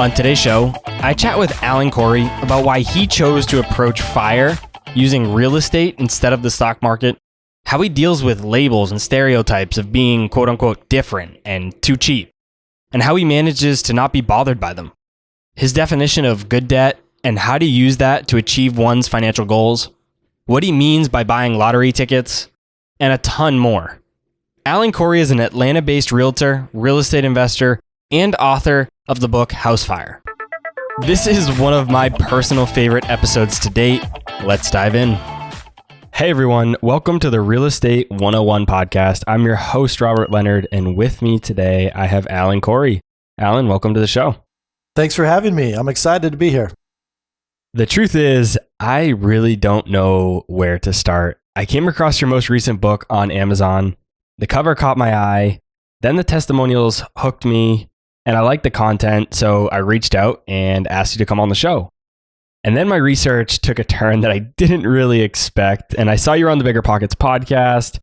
On today's show, I chat with Alan Corey about why he chose to approach FIRE using real estate instead of the stock market, how he deals with labels and stereotypes of being quote-unquote different and too cheap, and how he manages to not be bothered by them, his definition of good debt and how to use that to achieve one's financial goals, what he means by buying lottery tickets, and a ton more. Alan Corey is an Atlanta-based realtor, real estate investor, and author of the book House Fire. This is one of my personal favorite episodes to date. Let's dive in. Hey everyone, welcome to the Real Estate 101 podcast. I'm your host, Robert Leonard, and with me today, I have Alan Corey. Alan, welcome to the show. Thanks for having me. I'm excited to be here. The truth is, I really don't know where to start. I came across your most recent book on Amazon. The cover caught my eye, then the testimonials hooked me, and I liked the content, so I reached out and asked you to come on the show. And then my research took a turn that I didn't really expect, and I saw you were on the Bigger Pockets podcast,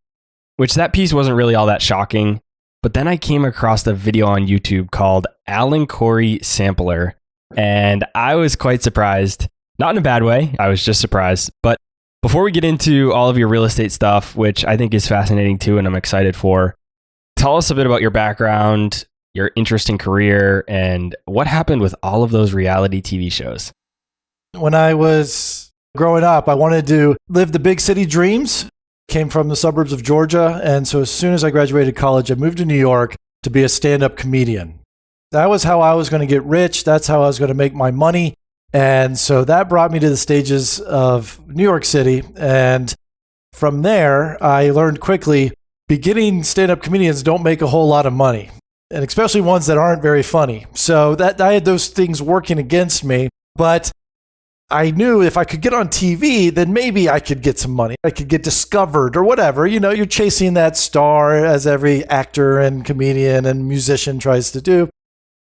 which that piece wasn't really all that shocking. But then I came across a video on YouTube called Alan Corey Sampler, and I was quite surprised. Not in a bad way, I was just surprised. But before we get into all of your real estate stuff, which I think is fascinating too, and I'm excited for, tell us a bit about your background, your interesting career, and what happened with all of those reality TV shows. When I was growing up, I wanted to live the big city dreams. Came from the suburbs of Georgia. And so as soon as I graduated college, I moved to New York to be a stand-up comedian. That was how I was going to get rich. That's how I was going to make my money. And so that brought me to the stages of New York City. And from there, I learned quickly, beginning stand-up comedians don't make a whole lot of money, and especially ones that aren't very funny. So that I had those things working against me. But I knew if I could get on TV, then maybe I could get some money. I could get discovered or whatever. You know, you're chasing that star as every actor and comedian and musician tries to do.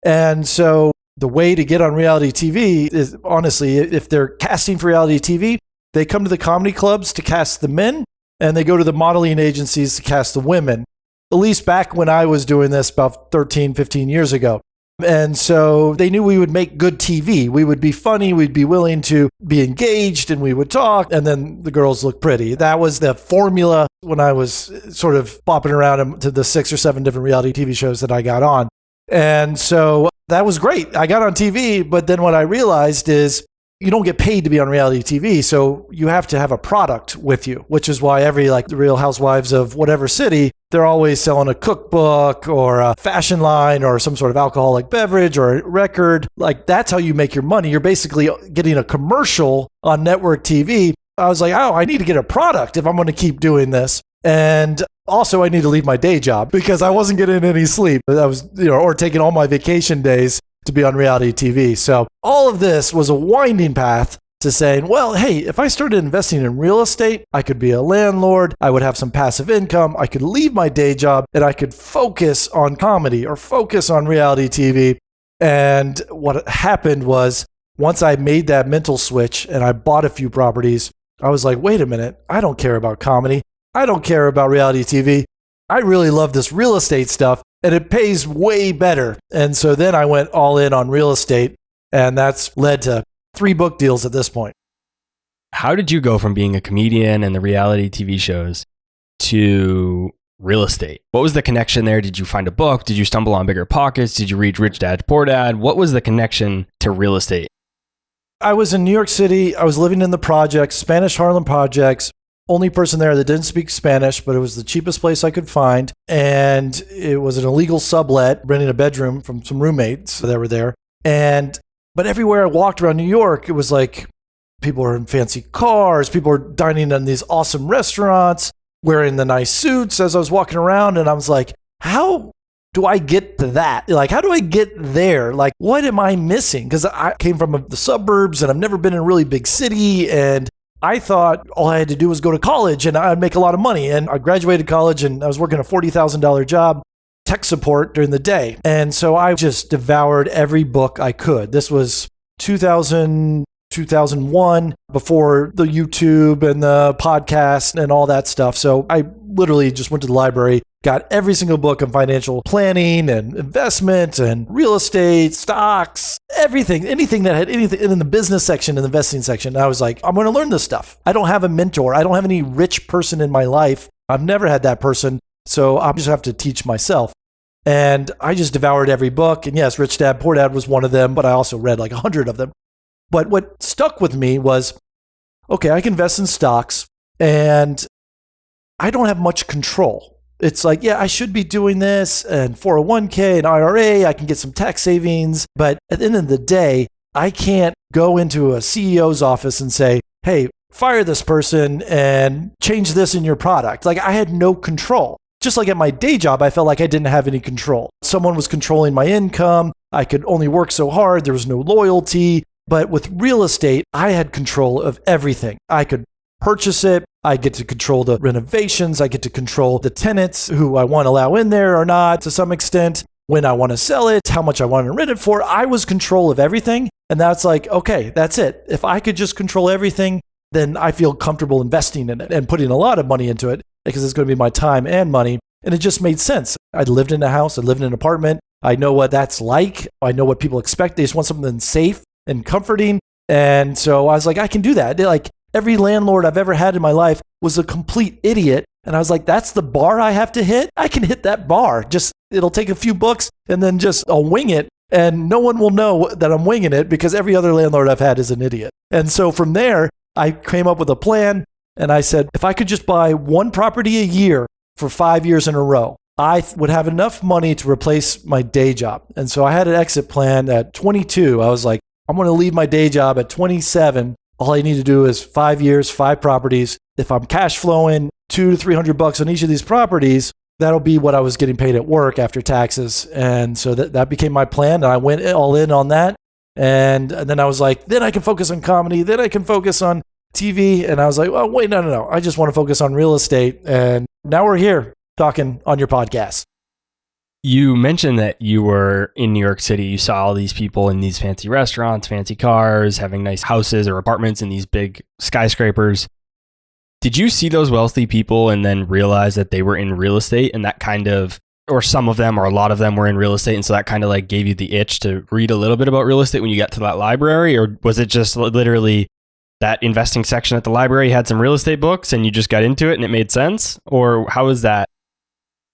And so the way to get on reality TV is, honestly, if they're casting for reality TV, they come to the comedy clubs to cast the men, and they go to the modeling agencies to cast the women. At least back when I was doing this about 13, 15 years ago. And so they knew we would make good TV. We would be funny. We'd be willing to be engaged, and we would talk. And then the girls look pretty. That was the formula when I was sort of bopping around to the 6 or 7 different reality TV shows that I got on. And so that was great. I got on TV, but then what I realized is you don't get paid to be on reality TV. So you have to have a product with you, which is why the Real Housewives of whatever city, they're always selling a cookbook or a fashion line or some sort of alcoholic beverage or a record. Like, that's how you make your money. You're basically getting a commercial on network TV. I was like, oh, I need to get a product if I'm going to keep doing this. And also I need to leave my day job because I wasn't getting any sleep. I was, or taking all my vacation days to be on reality TV. So all of this was a winding path to saying, well, hey, if I started investing in real estate, I could be a landlord, I would have some passive income, I could leave my day job, and I could focus on comedy or focus on reality TV. And what happened was, once I made that mental switch and I bought a few properties, I was like, wait a minute, I don't care about comedy. I don't care about reality TV. I really love this real estate stuff, and it pays way better. And so then I went all in on real estate, and that's led to 3 book deals at this point. How did you go from being a comedian and the reality TV shows to real estate? What was the connection there? Did you find a book? Did you stumble on Bigger Pockets? Did you read Rich Dad, Poor Dad? What was the connection to real estate? I was in New York City. I was living in the projects, Spanish Harlem projects. Only person there that didn't speak Spanish, but it was the cheapest place I could find. And it was an illegal sublet, renting a bedroom from some roommates that were there. But everywhere I walked around New York, it was like people were in fancy cars, people were dining in these awesome restaurants, wearing the nice suits as I was walking around. And I was like, how do I get to that? Like, how do I get there? Like, what am I missing? Because I came from the suburbs and I've never been in a really big city. And I thought all I had to do was go to college and I'd make a lot of money. And I graduated college and I was working a $40,000 job, tech support during the day. And so I just devoured every book I could. This was 2000, 2001, before the YouTube and the podcast and all that stuff. So I literally just went to the library, got every single book on financial planning and investment and real estate, stocks, everything, anything that had anything in the business section and the investing section. I was like, I'm going to learn this stuff. I don't have a mentor. I don't have any rich person in my life. I've never had that person. So I just have to teach myself. And I just devoured every book. And yes, Rich Dad, Poor Dad was one of them, but I also read like 100 of them. But what stuck with me was, okay, I can invest in stocks and I don't have much control. It's like, yeah, I should be doing this and 401k and IRA, I can get some tax savings. But at the end of the day, I can't go into a CEO's office and say, hey, fire this person and change this in your product. Like I had no control. Just like at my day job, I felt like I didn't have any control. Someone was controlling my income. I could only work so hard. There was no loyalty. But with real estate, I had control of everything. I could purchase it. I get to control the renovations. I get to control the tenants who I want to allow in there or not to some extent, when I want to sell it, how much I want to rent it for. I was control of everything. And that's like, okay, that's it. If I could just control everything, then I feel comfortable investing in it and putting a lot of money into it because it's going to be my time and money. And it just made sense. I lived in a house. I lived in an apartment. I know what that's like. I know what people expect. They just want something safe and comforting. And so I was like, I can do that. Like every landlord I've ever had in my life was a complete idiot. And I was like, that's the bar I have to hit. I can hit that bar. Just, it'll take a few books and then just I'll wing it. And no one will know that I'm winging it because every other landlord I've had is an idiot. And so from there, I came up with a plan. And I said, if I could just buy one property a year for 5 years in a row, I would have enough money to replace my day job. And so I had an exit plan at 22. I was like, I'm going to leave my day job at 27. All I need to do is 5 years, 5 properties. If I'm cash flowing $200 to $300 on each of these properties, that'll be what I was getting paid at work after taxes. And so that became my plan. And I went all in on that. And then I was like, then I can focus on comedy. Then I can focus on TV. And I was like, well, wait, no. I just want to focus on real estate. And now we're here talking on your podcast. You mentioned that you were in New York City. You saw all these people in these fancy restaurants, fancy cars, having nice houses or apartments in these big skyscrapers. Did you see those wealthy people and then realize that they were in real estate and that kind of, or some of them or a lot of them were in real estate, and so that kind of like gave you the itch to read a little bit about real estate when you got to that library? Or was it just literally that investing section at the library had some real estate books and you just got into it and it made sense? Or how was that?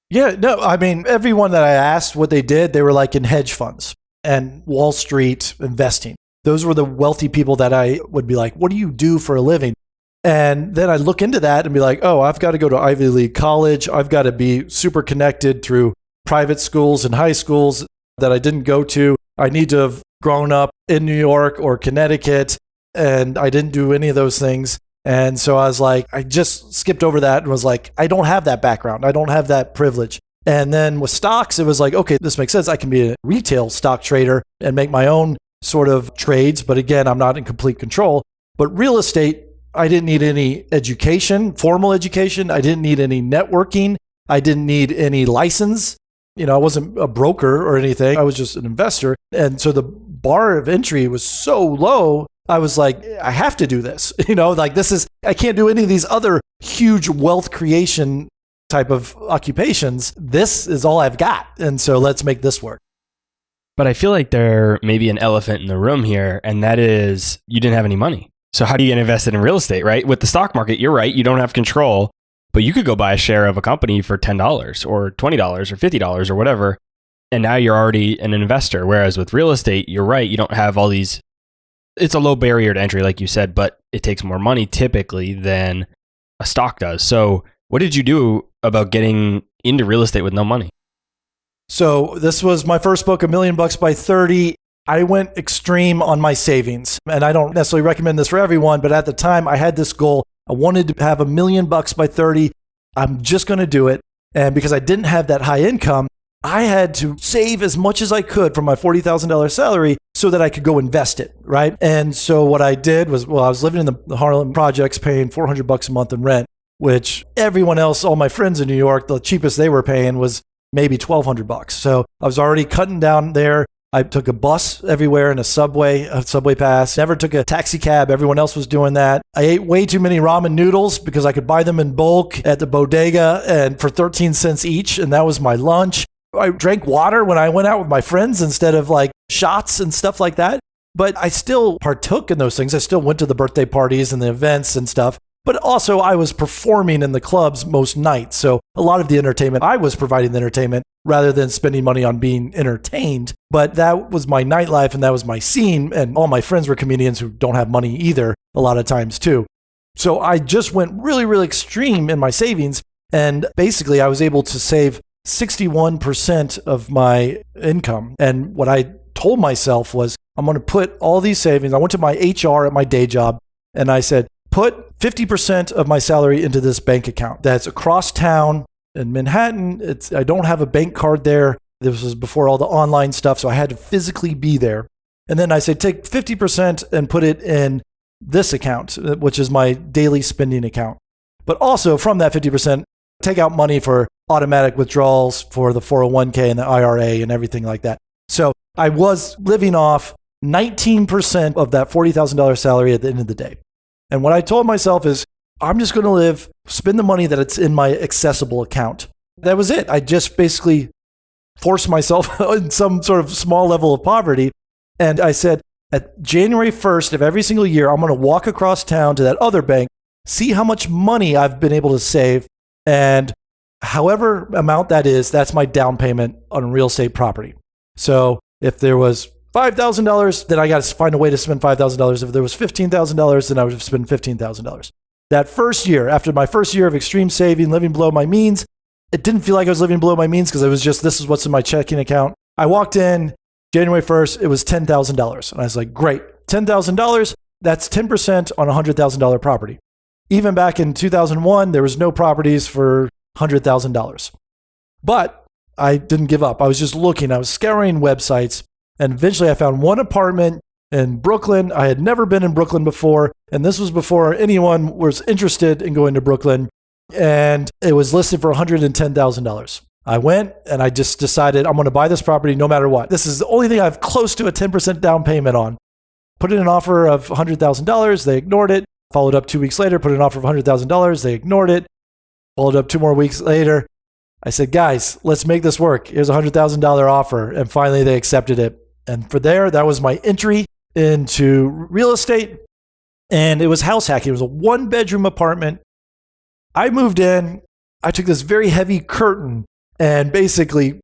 Yeah, no, I mean, everyone that I asked what they did, they were like in hedge funds and Wall Street investing. Those were the wealthy people that I would be like, what do you do for a living? And then I look into that and be like, oh, I've got to go to Ivy League college. I've got to be super connected through private schools and high schools that I didn't go to. I need to have grown up in New York or Connecticut, and I didn't do any of those things. And so I was like, I just skipped over that and was like, I don't have that background. I don't have that privilege. And then with stocks, it was like, okay, this makes sense. I can be a retail stock trader and make my own sort of trades. But again, I'm not in complete control. But real estate, I didn't need any education, formal education. I didn't need any networking. I didn't need any license. You know, I wasn't a broker or anything. I was just an investor. And so the bar of entry was so low. I was like, I have to do this. You know, like I can't do any of these other huge wealth creation type of occupations. This is all I've got. And so let's make this work. But I feel like there may be an elephant in the room here, and that is you didn't have any money. So how do you get invested in real estate, right? With the stock market, you're right. You don't have control, but you could go buy a share of a company for $10 or $20 or $50 or whatever. And now you're already an investor. Whereas with real estate, you're right. You don't have all these. It's a low barrier to entry, like you said, but it takes more money typically than a stock does. So what did you do about getting into real estate with no money? So this was my first book, $1 Million by 30. I went extreme on my savings, and I don't necessarily recommend this for everyone, but at the time I had this goal. I wanted to have $1 million by 30. I'm just going to do it. And because I didn't have that high income, I had to save as much as I could from my $40,000 salary so that I could go invest it, right? And so what I did was, I was living in the Harlem projects paying $400 a month in rent, which everyone else, all my friends in New York, the cheapest they were paying was maybe $1,200. So I was already cutting down there. I took a bus everywhere and a subway pass. Never took a taxi cab. Everyone else was doing that. I ate way too many ramen noodles because I could buy them in bulk at the bodega and for 13 cents each. And that was my lunch. I drank water when I went out with my friends instead of like shots and stuff like that. But I still partook in those things. I still went to the birthday parties and the events and stuff. But also I was performing in the clubs most nights. So a lot of the entertainment, I was providing the entertainment rather than spending money on being entertained. But that was my nightlife and that was my scene. And all my friends were comedians who don't have money either a lot of times too. So I just went really, really extreme in my savings. And basically I was able to save 61% of my income. And what I told myself was, I'm going to put all these savings. I went to my HR at my day job and I said, put 50% of my salary into this bank account that's across town in Manhattan. I don't have a bank card there. This was before all the online stuff, so I had to physically be there. And then I said, take 50% and put it in this account, which is my daily spending account. But also from that 50%, take out money for automatic withdrawals for the 401k and the IRA and everything like that. So I was living off 19% of that $40,000 salary at the end of the day. And what I told myself is, I'm just going to spend the money that it's in my accessible account. That was it. I just basically forced myself in some sort of small level of poverty. And I said, at January 1st of every single year, I'm going to walk across town to that other bank, see how much money I've been able to save. And however amount that is, that's my down payment on real estate property. So if there was $5,000, then I got to find a way to spend $5,000. If there was $15,000, then I would have spent $15,000. That first year, after my first year of extreme saving, living below my means, it didn't feel like I was living below my means because it was just, this is what's in my checking account. I walked in January 1st, it was $10,000. And I was like, great, $10,000, that's 10% on a $100,000 property. Even back in 2001, there was no properties for $100,000. But I didn't give up. I was just looking, I was scouring websites. And eventually I found one apartment in Brooklyn. I had never been in Brooklyn before. And this was before anyone was interested in going to Brooklyn. And it was listed for $110,000. I went and I just decided I'm going to buy this property no matter what. This is the only thing I have close to a 10% down payment on. Put in an offer of $100,000. They ignored it. Followed up 2 weeks later, put in an offer of $100,000. They ignored it. Followed up 2 more weeks later. I said, guys, let's make this work. Here's a $100,000 offer. And finally they accepted it. And for there, that was my entry into real estate. And it was house hacking. It was a 1-bedroom apartment. I moved in. I took this very heavy curtain and basically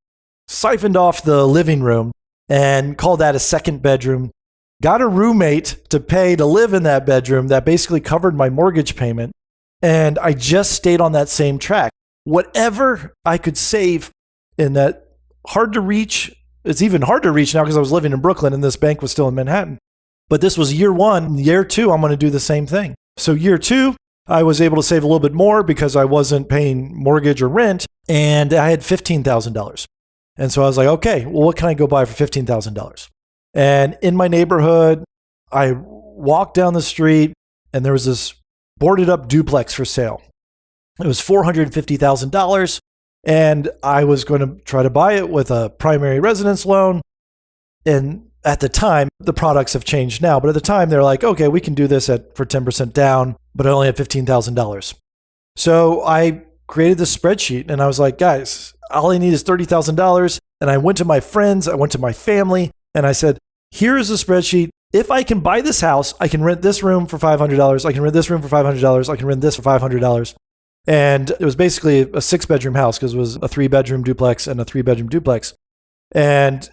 siphoned off the living room and called that a second bedroom. Got a roommate to pay to live in that bedroom that basically covered my mortgage payment. And I just stayed on that same track. Whatever I could save in that hard to reach, it's even hard to reach now because I was living in Brooklyn and this bank was still in Manhattan. But this was year 1. Year 2, I'm going to do the same thing. So year 2, I was able to save a little bit more because I wasn't paying mortgage or rent, and I had $15,000. And so I was like, okay, well, what can I go buy for $15,000? And in my neighborhood, I walked down the street and there was this boarded up duplex for sale. It was $450,000. And I was going to try to buy it with a primary residence loan. And at the time, the products have changed now, but at the time they're like, okay, we can do this for 10% down, but I only have $15,000. So I created this spreadsheet and I was like, guys, all I need is $30,000. And I went to my friends, I went to my family, and I said, here is a spreadsheet. If I can buy this house, I can rent this room for $500. I can rent this room for $500. I can rent this for $500. And it was basically a 6-bedroom house because it was a 3-bedroom duplex and a 3-bedroom duplex. And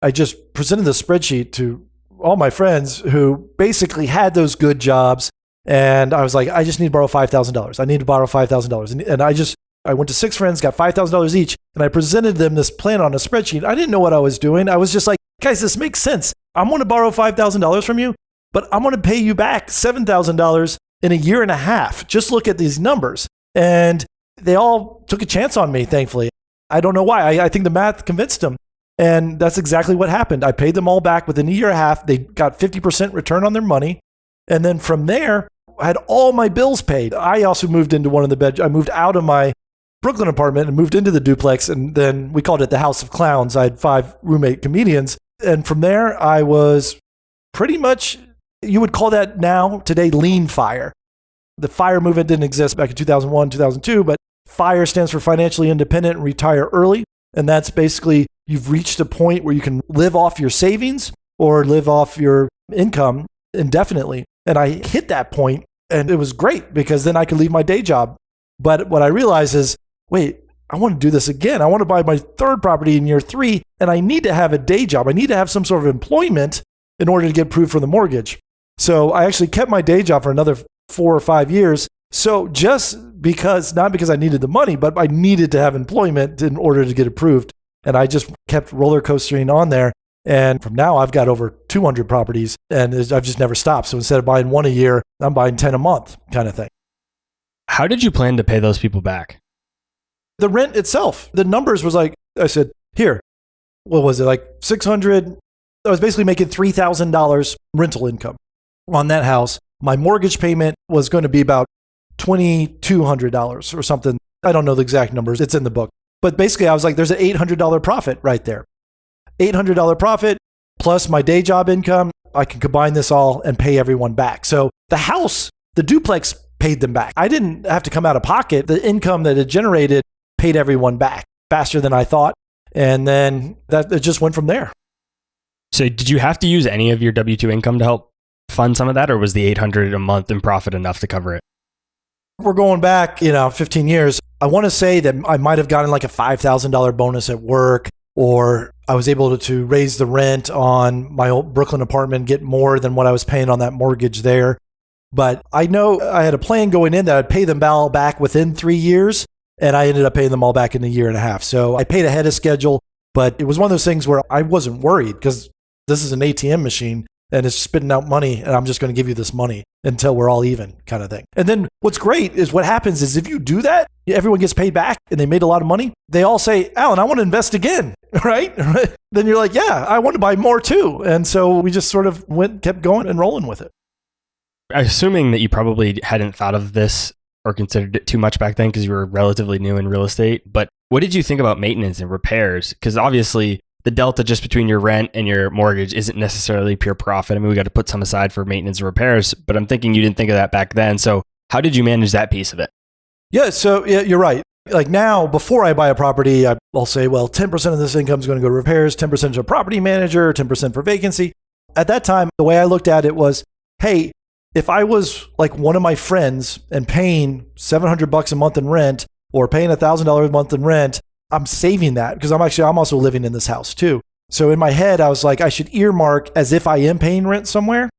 I just presented the spreadsheet to all my friends who basically had those good jobs. And I was like, I just need to borrow $5,000. I need to borrow $5,000. And I went to 6 friends, got $5,000 each, and I presented them this plan on a spreadsheet. I didn't know what I was doing. I was just like, guys, this makes sense. I'm going to borrow $5,000 from you, but I'm going to pay you back $7,000 in a year and a half. Just look at these numbers. And they all took a chance on me, thankfully. I don't know why. I think the math convinced them. And that's exactly what happened. I paid them all back within a year and a half. They got 50% return on their money. And then from there, I had all my bills paid. I also moved into one of the bedrooms. I moved out of my Brooklyn apartment and moved into the duplex. And then we called it the House of Clowns. I had 5 roommate comedians And from there, I was pretty much, you would call that now, today, lean FIRE. The FIRE movement didn't exist back in 2001, 2002, but FIRE stands for financially independent and retire early. And that's basically you've reached a point where you can live off your savings or live off your income indefinitely. And I hit that point and it was great because then I could leave my day job. But what I realized is, wait, I want to do this again. I want to buy my third property in year 3 and I need to have a day job. I need to have some sort of employment in order to get approved for the mortgage. So I actually kept my day job for another 4 or 5 years. So just because, not because I needed the money, but I needed to have employment in order to get approved. And I just kept roller coastering on there. And from now I've got over 200 properties and I've just never stopped. So instead of buying 1 a year, I'm buying 10 a month kind of thing. How did you plan to pay those people back? The rent itself, the numbers was like, I said, here, what was it? Like 600. I was basically making $3,000 rental income on that house. My mortgage payment was going to be about $2,200 or something. I don't know the exact numbers. It's in the book. But basically, I was like, there's an $800 profit right there. $800 profit plus my day job income. I can combine this all and pay everyone back. So the house, the duplex paid them back. I didn't have to come out of pocket. The income that it generated paid everyone back faster than I thought. And then it just went from there. So did you have to use any of your W-2 income to help fund some of that, or was the $800 a month in profit enough to cover it? We're going back, 15 years. I want to say that I might have gotten like a $5,000 bonus at work, or I was able to raise the rent on my old Brooklyn apartment, get more than what I was paying on that mortgage there. But I know I had a plan going in that I'd pay them all back within 3 years, and I ended up paying them all back in a year and a half. So I paid ahead of schedule, but it was one of those things where I wasn't worried because this is an ATM machine and it's spitting out money and I'm just going to give you this money until we're all even kind of thing. And then what's great is what happens is if you do that, everyone gets paid back and they made a lot of money. They all say, Alan, I want to invest again, right? Then you're like, yeah, I want to buy more too. And so we just sort of kept going and rolling with it. Assuming that you probably hadn't thought of this or considered it too much back then because you were relatively new in real estate, but what did you think about maintenance and repairs? Because obviously the delta just between your rent and your mortgage isn't necessarily pure profit. I mean, we got to put some aside for maintenance and repairs, but I'm thinking you didn't think of that back then. So how did you manage that piece of it? Yeah, so yeah, you're right. Like now, before I buy a property, I'll say, well, 10% of this income is going to go to repairs, 10% to a property manager, 10% for vacancy. At that time, the way I looked at it was, hey, if I was like one of my friends and paying $700 a month in rent or paying $1,000 a month in rent, I'm saving that because I'm also living in this house too. So in my head, I was like, I should earmark as if I am paying rent somewhere.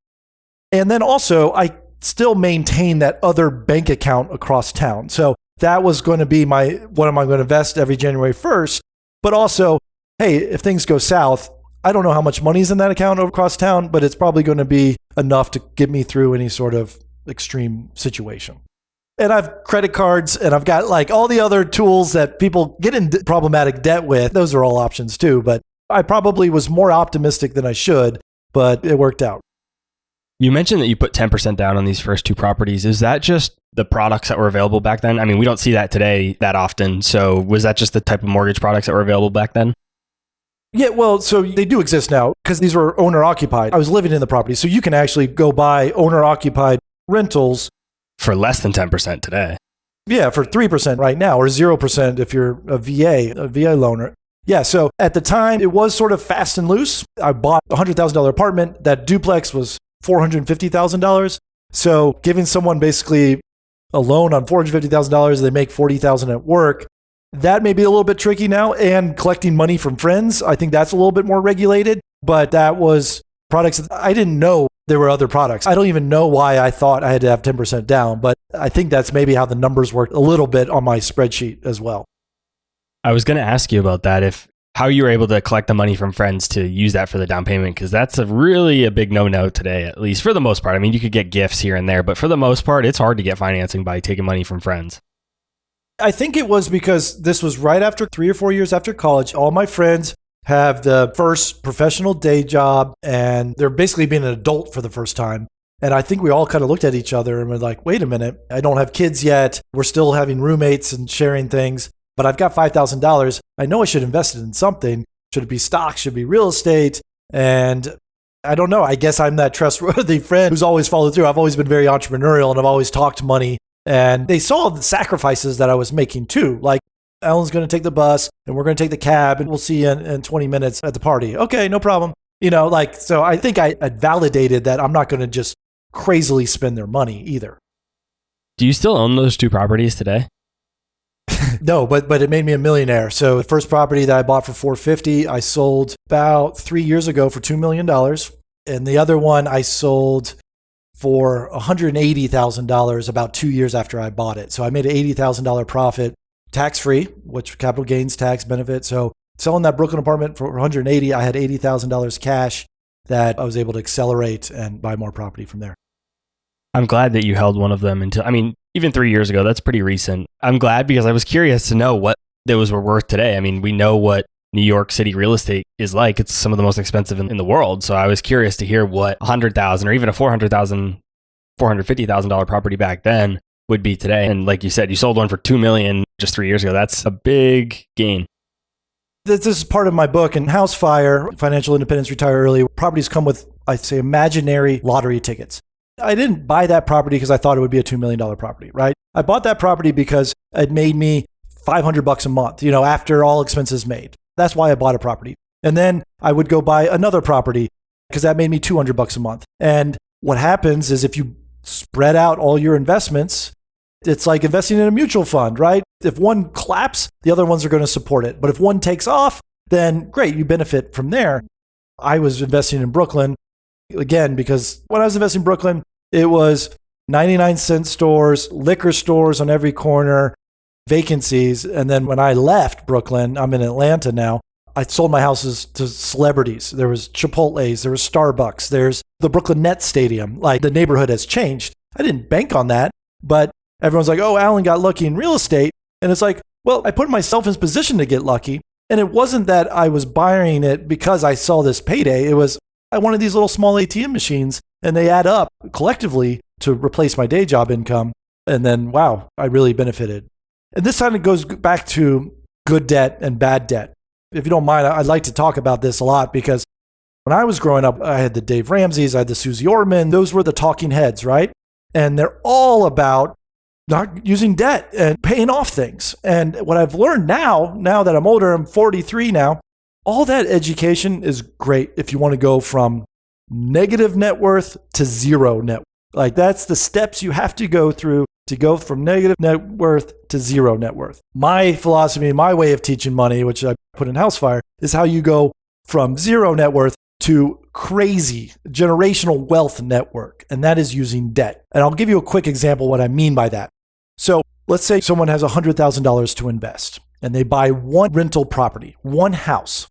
And then also I still maintain that other bank account across town. So that was going to be what am I going to invest every January 1st? But also, hey, if things go south, I don't know how much money's in that account across town, but it's probably going to be enough to get me through any sort of extreme situation. And I've credit cards and I've got like all the other tools that people get in problematic debt with. Those are all options too. But I probably was more optimistic than I should, but it worked out. You mentioned that you put 10% down on these first 2 properties. Is that just the products that were available back then? I mean, we don't see that today that often. So was that just the type of mortgage products that were available back then? Yeah, well, so they do exist now because these were owner occupied. I was living in the property. So you can actually go buy owner occupied rentals for less than 10% today. Yeah, for 3% right now, or 0% if you're a VA loaner. Yeah, so at the time, it was sort of fast and loose. I bought a $100,000 apartment. That duplex was $450,000. So giving someone basically a loan on $450,000, they make $40,000 at work. That may be a little bit tricky now. And collecting money from friends, I think that's a little bit more regulated. But that was products that I didn't know there were other products. I don't even know why I thought I had to have 10% down, but I think that's maybe how the numbers worked a little bit on my spreadsheet as well. I was going to ask you about that, how you were able to collect the money from friends to use that for the down payment, because that's really a big no-no today, at least for the most part. I mean, you could get gifts here and there, but for the most part, it's hard to get financing by taking money from friends. I think it was because this was right after 3 or 4 years after college. All my friends have the first professional day job and they're basically being an adult for the first time. And I think we all kind of looked at each other and were like, wait a minute, I don't have kids yet. We're still having roommates and sharing things, but I've got $5,000. I know I should invest it in something. Should it be stocks? Should it be real estate? And I don't know. I guess I'm that trustworthy friend who's always followed through. I've always been very entrepreneurial and I've always talked money. And they saw the sacrifices that I was making too. Like, Alan's going to take the bus and we're going to take the cab and we'll see you in 20 minutes at the party. Okay, no problem. So I think I had validated that I'm not going to just crazily spend their money either. Do you still own those 2 properties today? No, but it made me a millionaire. So the first property that I bought for $450, I sold about 3 years ago for $2 million. And the other one I sold for $180,000 about 2 years after I bought it. So I made an $80,000 profit, tax-free, which capital gains tax benefit. So selling that Brooklyn apartment for $180,000, I had $80,000 cash that I was able to accelerate and buy more property from there. I'm glad that you held one of them until, even 3 years ago. That's pretty recent. I'm glad because I was curious to know what those were worth today. We know what New York City real estate is like. It's some of the most expensive in the world. So I was curious to hear what $100,000 or even a $400,000, $450,000 property back then would be today. And like you said, you sold one for $2 million just 3 years ago. That's a big gain. This is part of my book. In House Fire, Financial Independence, Retire Early, properties come with, I'd say, imaginary lottery tickets. I didn't buy that property because I thought it would be a $2 million property, right? I bought that property because it made me $500 a month, after all expenses made. That's why I bought a property. And then I would go buy another property because that made me $200 a month. And what happens is if you spread out all your investments, it's like investing in a mutual fund, right? If one claps, the other ones are going to support it. But if one takes off, then great, you benefit from there. I was investing in Brooklyn, again, because when I was investing in Brooklyn, it was 99-cent stores, liquor stores on every corner, vacancies. And then when I left Brooklyn, I'm in Atlanta now, I sold my houses to celebrities. There was Chipotle's, there was Starbucks, there's the Brooklyn Nets Stadium. Like, the neighborhood has changed. I didn't bank on that, but everyone's like, oh, Alan got lucky in real estate. And it's like, well, I put myself in position to get lucky. And it wasn't that I was buying it because I saw this payday. It was, I wanted these little small ATM machines and they add up collectively to replace my day job income. And then, wow, I really benefited. And this time it goes back to good debt and bad debt. If you don't mind, I'd like to talk about this a lot because when I was growing up, I had the Dave Ramseys, I had the Susie Orman. Those were the talking heads, right? And they're all about not using debt and paying off things. And what I've learned now that I'm older, I'm 43 now, all that education is great if you want to go from negative net worth to zero net worth. Like, that's the steps you have to go through to go from negative net worth to zero net worth. My philosophy, my way of teaching money, which I put in House Fire, is how you go from zero net worth to crazy generational wealth network. And that is using debt. And I'll give you a quick example of what I mean by that. So let's say someone has $100,000 to invest and they buy one rental property, one house,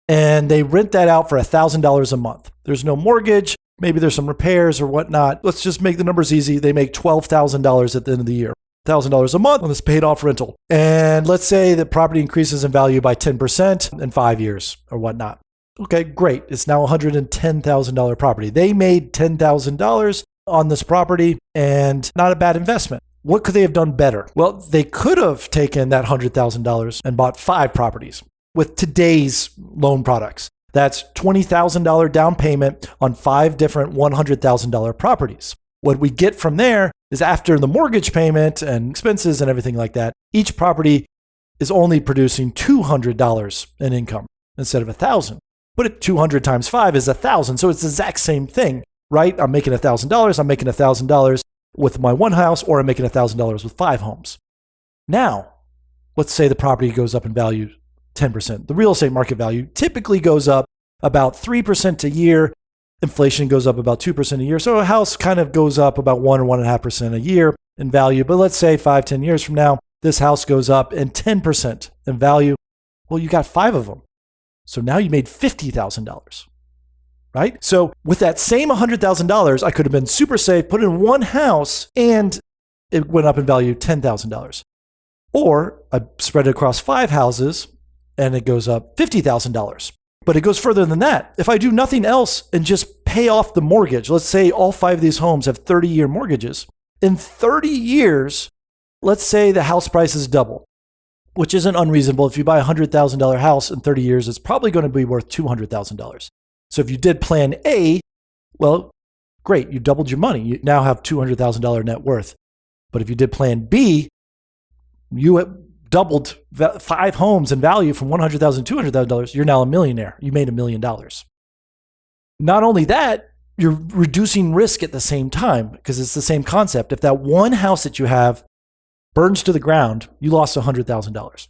and they rent that out for $1,000 a month. There's no mortgage. Maybe there's some repairs or whatnot. Let's just make the numbers easy. They make $12,000 at the end of the year, $1,000 a month on this paid off rental. And let's say the property increases in value by 10% in 5 years or whatnot. Okay, great. It's now a $110,000 property. They made $10,000 on this property and not a bad investment. What could they have done better? Well, they could have taken that $100,000 and bought 5 properties with today's loan products. That's $20,000 down payment on 5 different $100,000 properties. What we get from there is after the mortgage payment and expenses and everything like that, each property is only producing $200 in income instead of $1,000. But 200 times 5 is 1,000. So it's the exact same thing, right? I'm making $1,000. I'm making $1,000 with my one house, or I'm making $1,000 with 5 homes. Now, let's say the property goes up in value 10%. The real estate market value typically goes up about 3% a year. Inflation goes up about 2% a year. So a house kind of goes up about 1 or 1.5% a year in value. But let's say 5-10 years from now, this house goes up in 10% in value. Well, you got 5 of them. So now you made $50,000, right? So with that same $100,000, I could have been super safe, put it in one house, and it went up in value $10,000. Or I spread it across 5 houses, and it goes up $50,000. But it goes further than that. If I do nothing else and just pay off the mortgage, let's say all 5 of these homes have 30-year mortgages. In 30 years, let's say the house prices double, which isn't unreasonable. If you buy a $100,000 house in 30 years, it's probably going to be worth $200,000. So if you did plan A, well, great, you doubled your money. You now have $200,000 net worth. But if you did plan B, you doubled 5 homes in value from $100,000 to $200,000. You're now a millionaire. You made $1 million. Not only that, you're reducing risk at the same time because it's the same concept. If that one house that you have burns to the ground, you lost $100,000.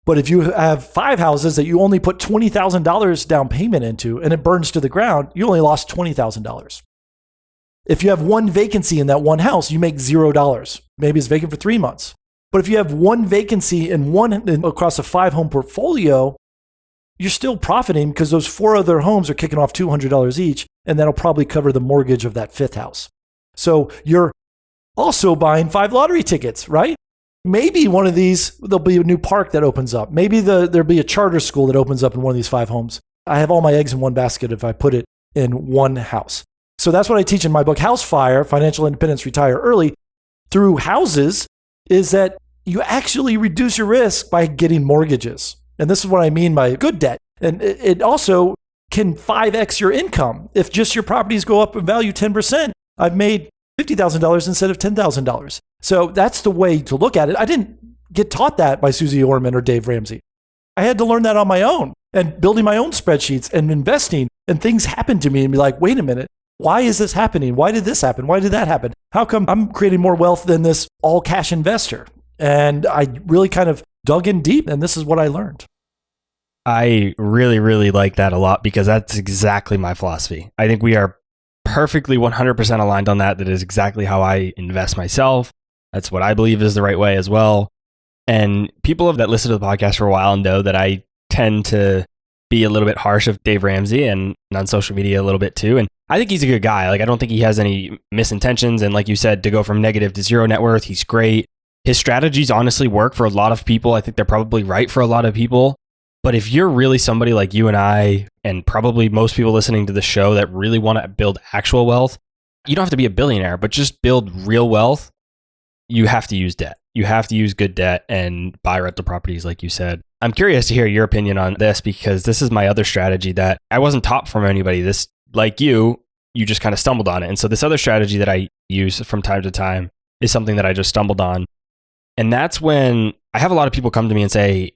But if you have 5 houses that you only put $20,000 down payment into and it burns to the ground, you only lost $20,000. If you have one vacancy in that one house, you make $0. Maybe it's vacant for 3 months. But if you have one vacancy across a 5-home portfolio, you're still profiting because those 4 other homes are kicking off $200 each, and that'll probably cover the mortgage of that 5th house. So you're also buying 5 lottery tickets, right? Maybe one of these, there'll be a new park that opens up. Maybe there'll be a charter school that opens up in one of these 5 homes. I have all my eggs in one basket if I put it in one house. So that's what I teach in my book, House Fire, Financial Independence, Retire Early. Through houses is that you actually reduce your risk by getting mortgages. And this is what I mean by good debt. And it also can 5x your income. If just your properties go up in value 10%, I've made $50,000 instead of $10,000. So that's the way to look at it. I didn't get taught that by Susie Orman or Dave Ramsey. I had to learn that on my own and building my own spreadsheets and investing, and things happened to me and be like, wait a minute, why is this happening? Why did this happen? Why did that happen? How come I'm creating more wealth than this all cash investor? And I really kind of dug in deep, and this is what I learned. I really, really like that a lot because that's exactly my philosophy. I think we are perfectly 100% aligned on that. That is exactly how I invest myself. That's what I believe is the right way as well. And people that listen to the podcast for a while know that I tend to be a little bit harsh of Dave Ramsey and on social media a little bit too. And I think he's a good guy. Like, I don't think he has any misintentions. And like you said, to go from negative to 0 net worth, he's great. His strategies honestly work for a lot of people. I think they're probably right for a lot of people. But if you're really somebody like you and I, and probably most people listening to the show that really want to build actual wealth, you don't have to be a billionaire, but just build real wealth. You have to use debt. You have to use good debt and buy rental properties, like you said. I'm curious to hear your opinion on this because this is my other strategy that I wasn't taught from anybody. This, like you just kind of stumbled on it. And so this other strategy that I use from time to time is something that I just stumbled on. And that's when I have a lot of people come to me and say,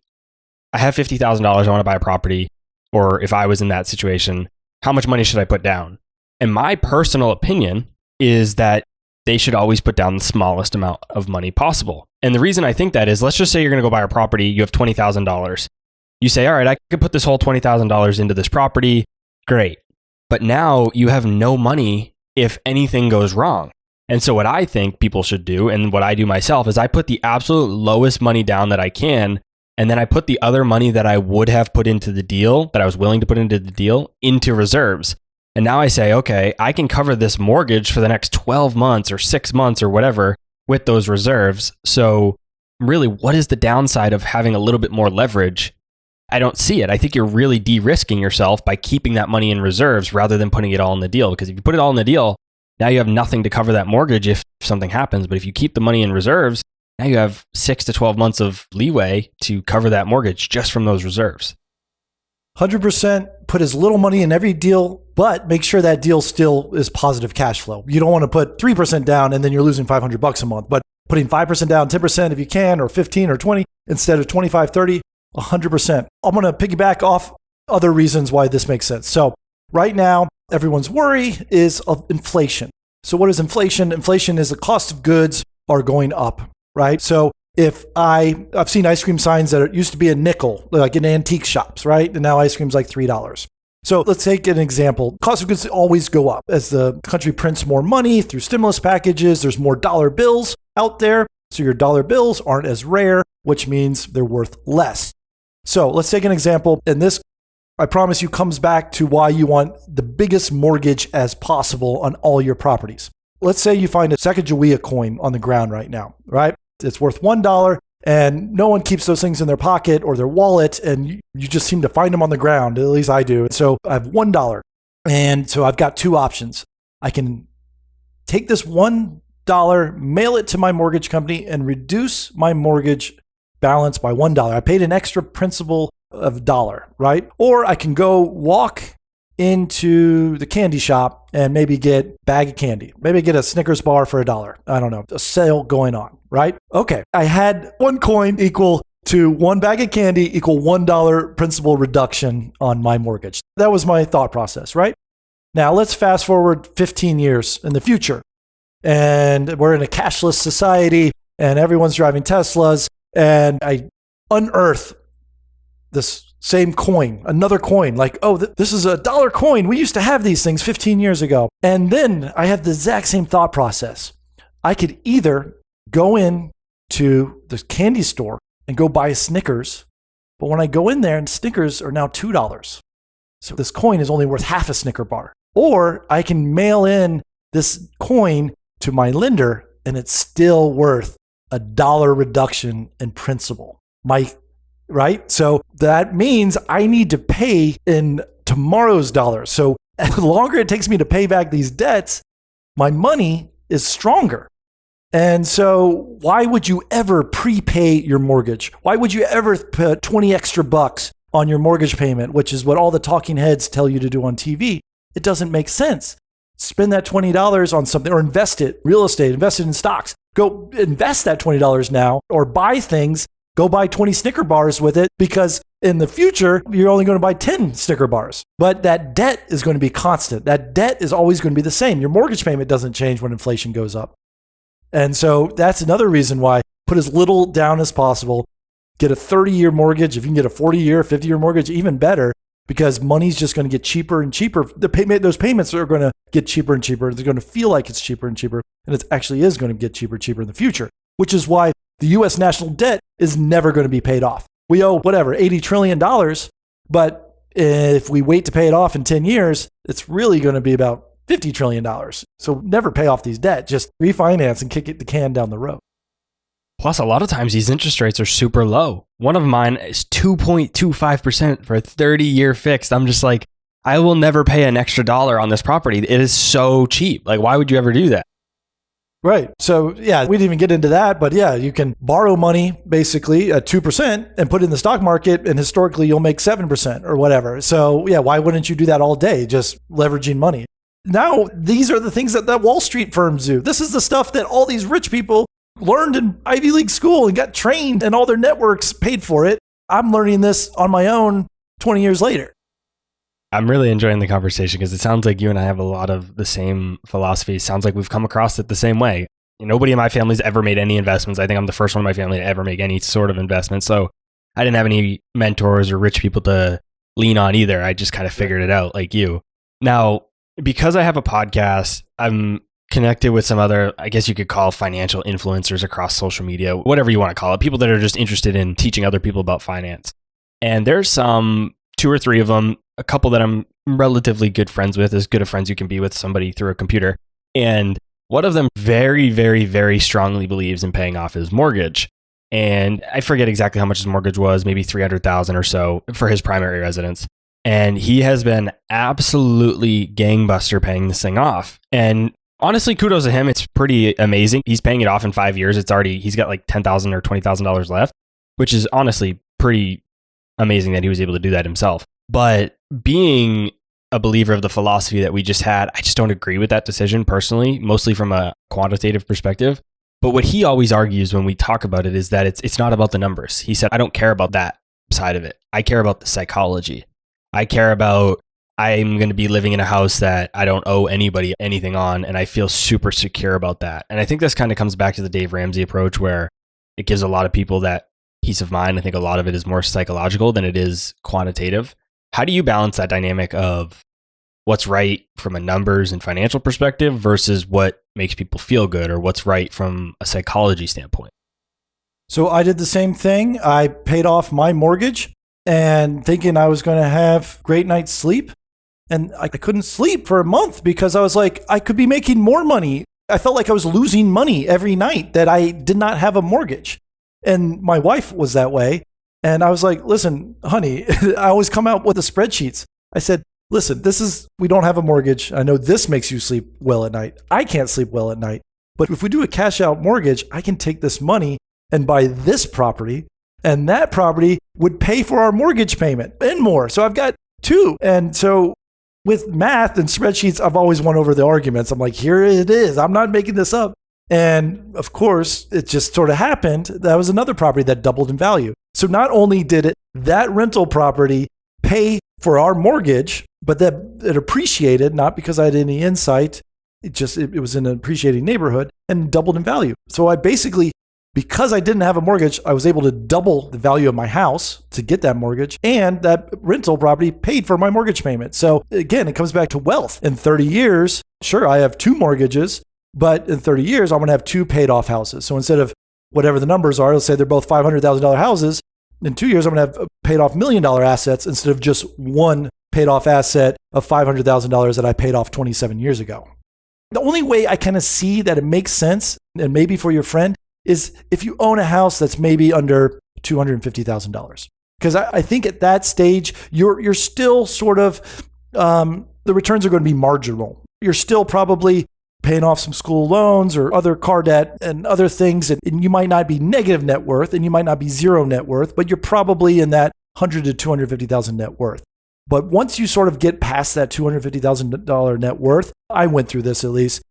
I have $50,000, I want to buy a property. Or if I was in that situation, how much money should I put down? And my personal opinion is that they should always put down the smallest amount of money possible. And the reason I think that is, let's just say you're going to go buy a property, you have $20,000. You say, all right, I could put this whole $20,000 into this property. Great. But now you have no money if anything goes wrong. And so what I think people should do, and what I do myself, is I put the absolute lowest money down that I can. And then I put the other money that I would have put into the deal, that I was willing to put into the deal, into reserves. And now I say, okay, I can cover this mortgage for the next 12 months or 6 months or whatever with those reserves. So really, what is the downside of having a little bit more leverage? I don't see it. I think you're really de-risking yourself by keeping that money in reserves rather than putting it all in the deal. Because if you put it all in the deal, now you have nothing to cover that mortgage if something happens. But if you keep the money in reserves, now you have 6 to 12 months of leeway to cover that mortgage just from those reserves. 100% put as little money in every deal, but make sure that deal still is positive cash flow. You don't want to put 3% down and then you're losing $500 a month, but putting 5% down, 10% if you can, or 15 or 20 instead of 25, 30, 100%. I'm going to piggyback off other reasons why this makes sense. So right now, everyone's worry is of inflation. So what is inflation? Inflation is the cost of goods are going up, right? So if I've seen ice cream signs that used to be a nickel, like in antique shops, right? And now ice cream's like $3. So let's take an example. Cost of goods always go up as the country prints more money through stimulus packages. There's more dollar bills out there. So your dollar bills aren't as rare, which means they're worth less. So let's take an example. And this, I promise you, comes back to why you want the biggest mortgage as possible on all your properties. Let's say you find a Sacagawea coin on the ground right now, right? It's worth $1 and no one keeps those things in their pocket or their wallet, and you just seem to find them on the ground. At least I do. So I have $1. And so I've got two options. I can take this $1, mail it to my mortgage company and reduce my mortgage balance by $1. I paid an extra principal of $1, right? Or I can go walk into the candy shop and maybe get a bag of candy, maybe get a Snickers bar for $1. I don't know, a sale going on, right? Okay, I had one coin equal to one bag of candy equal $1 principal reduction on my mortgage. That was my thought process, right? Now let's fast forward 15 years in the future. And we're in a cashless society and everyone's driving Teslas. And I unearth this same coin, another coin, like, oh, this is $1 coin. We used to have these things 15 years ago. And then I have the exact same thought process. I could either go in to the candy store and go buy a Snickers, but when I go in there and Snickers are now $2. So this coin is only worth half a Snicker bar. Or I can mail in this coin to my lender and it's still worth $1 reduction in principal. Right? So that means I need to pay in tomorrow's dollars. So the longer it takes me to pay back these debts, my money is stronger. And so why would you ever prepay your mortgage? Why would you ever put 20 extra bucks on your mortgage payment, which is what all the talking heads tell you to do on TV? It doesn't make sense. Spend that $20 on something or invest it, real estate, invest it in stocks. Go invest that $20 now or buy things. Go buy 20 Snicker bars with it because in the future, you're only going to buy 10 Snicker bars. But that debt is going to be constant. That debt is always going to be the same. Your mortgage payment doesn't change when inflation goes up. And so that's another reason why put as little down as possible. Get a 30-year mortgage. If you can get a 40-year, 50-year mortgage, even better, because money's just going to get cheaper and cheaper. Those payments are going to get cheaper and cheaper. They're going to feel like it's cheaper and cheaper. And it actually is going to get cheaper and cheaper in the future, which is why the U.S. national debt is never going to be paid off. We owe whatever, $80 trillion, but if we wait to pay it off in 10 years, it's really going to be about $50 trillion. So never pay off these debt, just refinance and kick the can down the road. Plus, a lot of times these interest rates are super low. One of mine is 2.25% for a 30-year fixed. I'm just like, I will never pay an extra dollar on this property. It is so cheap. Like, why would you ever do that? Right. So yeah, we didn't even get into that, but yeah, you can borrow money basically at 2% and put it in the stock market and historically you'll make 7% or whatever. So yeah, why wouldn't you do that all day? Just leveraging money. Now, these are the things that Wall Street firms do. This is the stuff that all these rich people learned in Ivy League school and got trained and all their networks paid for it. I'm learning this on my own 20 years later. I'm really enjoying the conversation because it sounds like you and I have a lot of the same philosophy. It sounds like we've come across it the same way. Nobody in my family's ever made any investments. I think I'm the first one in my family to ever make any sort of investment. So I didn't have any mentors or rich people to lean on either. I just kind of figured it out like you. Now, because I have a podcast, I'm connected with some other, I guess you could call financial influencers across social media, whatever you want to call it, people that are just interested in teaching other people about finance. And there's some 2 or 3 of them, a couple that I'm relatively good friends with, as good of friends you can be with somebody through a computer. And one of them very, very, very strongly believes in paying off his mortgage. And I forget exactly how much his mortgage was, maybe $300,000 or so for his primary residence. And he has been absolutely gangbuster paying this thing off. And honestly, kudos to him. It's pretty amazing. He's paying it off in 5 years. He's got like $10,000 or $20,000 left, which is honestly pretty amazing that he was able to do that himself. But being a believer of the philosophy that we just had, I just don't agree with that decision personally, mostly from a quantitative perspective. But what he always argues when we talk about it is that it's not about the numbers. He said, I don't care about that side of it. I care about the psychology. I care about, I'm going to be living in a house that I don't owe anybody anything on, and I feel super secure about that. And I think this kind of comes back to the Dave Ramsey approach, where it gives a lot of people that peace of mind. I think a lot of it is more psychological than it is quantitative. How do you balance that dynamic of what's right from a numbers and financial perspective versus what makes people feel good, or what's right from a psychology standpoint? So I did the same thing. I paid off my mortgage and thinking I was going to have great night's sleep. And I couldn't sleep for a month because I was like, I could be making more money. I felt like I was losing money every night that I did not have a mortgage. And my wife was that way. And I was like, listen, honey, I always come out with the spreadsheets. I said, listen, we don't have a mortgage. I know this makes you sleep well at night. I can't sleep well at night. But if we do a cash out mortgage, I can take this money and buy this property, and that property would pay for our mortgage payment and more. So I've got 2. And so with math and spreadsheets, I've always won over the arguments. I'm like, here it is. I'm not making this up. And of course, it just sort of happened. That was another property that doubled in value. So not only did that rental property pay for our mortgage, but that it appreciated, not because I had any insight. It was in an appreciating neighborhood and doubled in value. So I basically, because I didn't have a mortgage, I was able to double the value of my house to get that mortgage, and that rental property paid for my mortgage payment. So again, it comes back to wealth. In 30 years, sure, I have 2 mortgages, but in 30 years, I'm going to have 2 paid off houses. So instead of whatever the numbers are, let's say they're both $500,000 houses, in 2 years, I'm going to have paid off $1 million assets instead of just one paid off asset of $500,000 that I paid off 27 years ago. The only way I kind of see that it makes sense, and maybe for your friend, is if you own a house that's maybe under $250,000. Because I think at that stage, you're still sort of, the returns are going to be marginal. You're still probably paying off some school loans or other car debt and other things. And you might not be negative net worth and you might not be zero net worth, but you're probably in that $100,000 to $250,000 net worth. But once you sort of get past that $250,000 net worth, I went through this at least,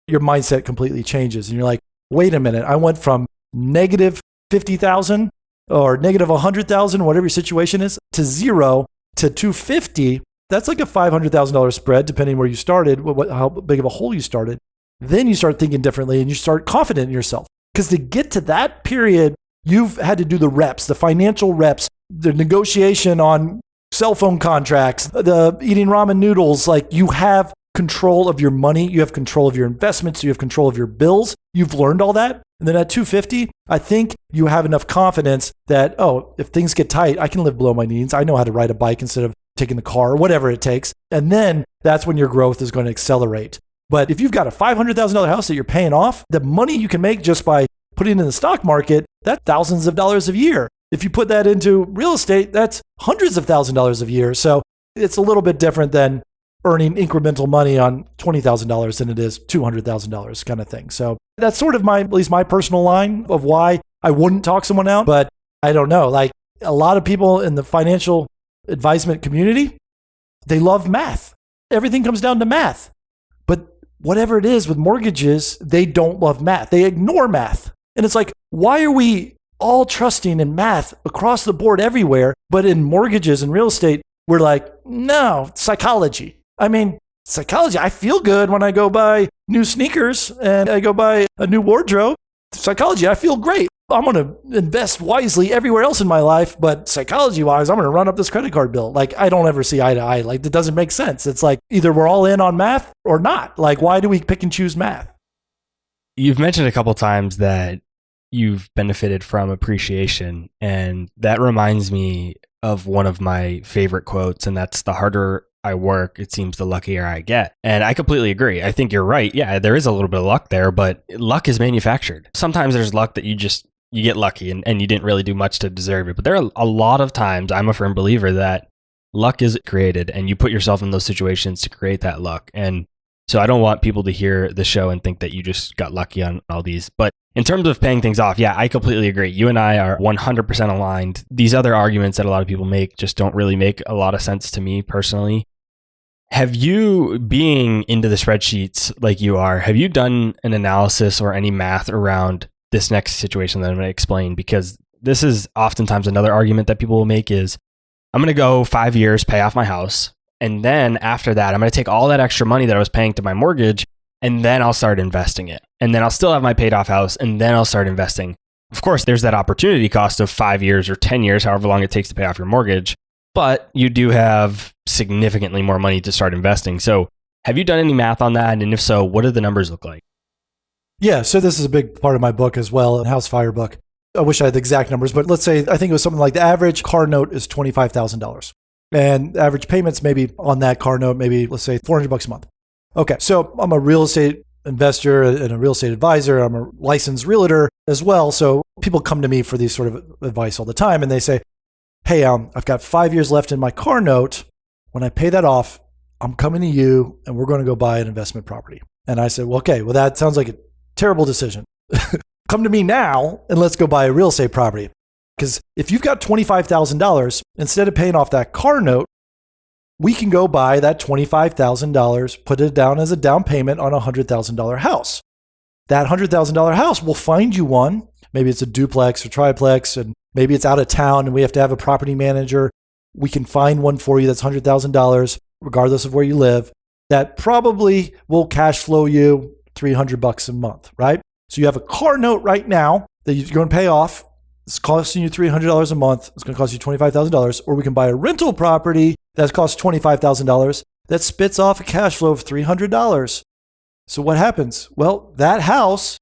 your mindset completely changes. And you're like, wait a minute, I went from negative 50,000 or negative 100,000, whatever your situation is, to zero to 250. That's like a $500,000 spread, depending where you started, how big of a hole you started. Then you start thinking differently and you start confident in yourself. Because to get to that period, you've had to do the reps, the financial reps, the negotiation on cell phone contracts, the eating ramen noodles. Like, you have control of your money, you have control of your investments, you have control of your bills. You've learned all that. And then at 250, I think you have enough confidence that, oh, if things get tight, I can live below my means. I know how to ride a bike instead of taking the car or whatever it takes. And then that's when your growth is going to accelerate. But if you've got a $500,000 house that you're paying off, the money you can make just by putting it in the stock market, that's thousands of dollars a year. If you put that into real estate, that's hundreds of thousands of dollars a year. So it's a little bit different than earning incremental money on $20,000 than it is $200,000 kind of thing. So that's sort of at least my personal line of why I wouldn't talk someone out. But I don't know, like a lot of people in the financial advisement community, they love math. Everything comes down to math. But whatever it is with mortgages, they don't love math. They ignore math. And it's like, why are we all trusting in math across the board everywhere? But in mortgages and real estate, we're like, no, psychology. I mean, psychology, I feel good when I go buy new sneakers and I go buy a new wardrobe. Psychology, I feel great. I'm going to invest wisely everywhere else in my life, but psychology-wise, I'm going to run up this credit card bill. Like, I don't ever see eye to eye. Like, it doesn't make sense. It's like either we're all in on math or not. Like, why do we pick and choose math? You've mentioned a couple times that you've benefited from appreciation, and that reminds me of one of my favorite quotes, and that's, the harder I work, it seems the luckier I get. And I completely agree. I think you're right. Yeah, there is a little bit of luck there, but luck is manufactured. Sometimes there's luck that you get lucky and you didn't really do much to deserve it. But there are a lot of times, I'm a firm believer that luck is created and you put yourself in those situations to create that luck. And so I don't want people to hear the show and think that you just got lucky on all these. But in terms of paying things off, yeah, I completely agree. You and I are 100% aligned. These other arguments that a lot of people make just don't really make a lot of sense to me personally. Have you, being into the spreadsheets like you are, have you done an analysis or any math around this next situation that I'm going to explain? Because this is oftentimes another argument that people will make is, I'm going to go 5 years, pay off my house. And then after that, I'm going to take all that extra money that I was paying to my mortgage, and then I'll start investing it. And then I'll still have my paid off house, and then I'll start investing. Of course, there's that opportunity cost of 5 years or 10 years, however long it takes to pay off your mortgage. But you do have significantly more money to start investing. So have you done any math on that? And if so, what do the numbers look like? Yeah, so this is a big part of my book as well, a House Fire book. I wish I had the exact numbers, but let's say, I think it was something like the average car note is $25,000. And average payments maybe on that car note, maybe let's say $400 a month. Okay, so I'm a real estate investor and a real estate advisor. I'm a licensed realtor as well. So people come to me for these sort of advice all the time, and they say, hey, I've got 5 years left in my car note. When I pay that off, I'm coming to you and we're going to go buy an investment property. And I said, well, okay, well, that sounds like a terrible decision. Come to me now and let's go buy a real estate property. Because if you've got $25,000, instead of paying off that car note, we can go buy that $25,000, put it down as a down payment on a $100,000 house. That $100,000 house will find you one. Maybe it's a duplex or triplex, and maybe it's out of town and we have to have a property manager. We can find one for you that's $100,000, regardless of where you live, that probably will cash flow you $300 a month, right? So you have a car note right now that you're going to pay off. It's costing you $300 a month. It's going to cost you $25,000. Or we can buy a rental property that costs $25,000 that spits off a cash flow of $300. So what happens? Well, that house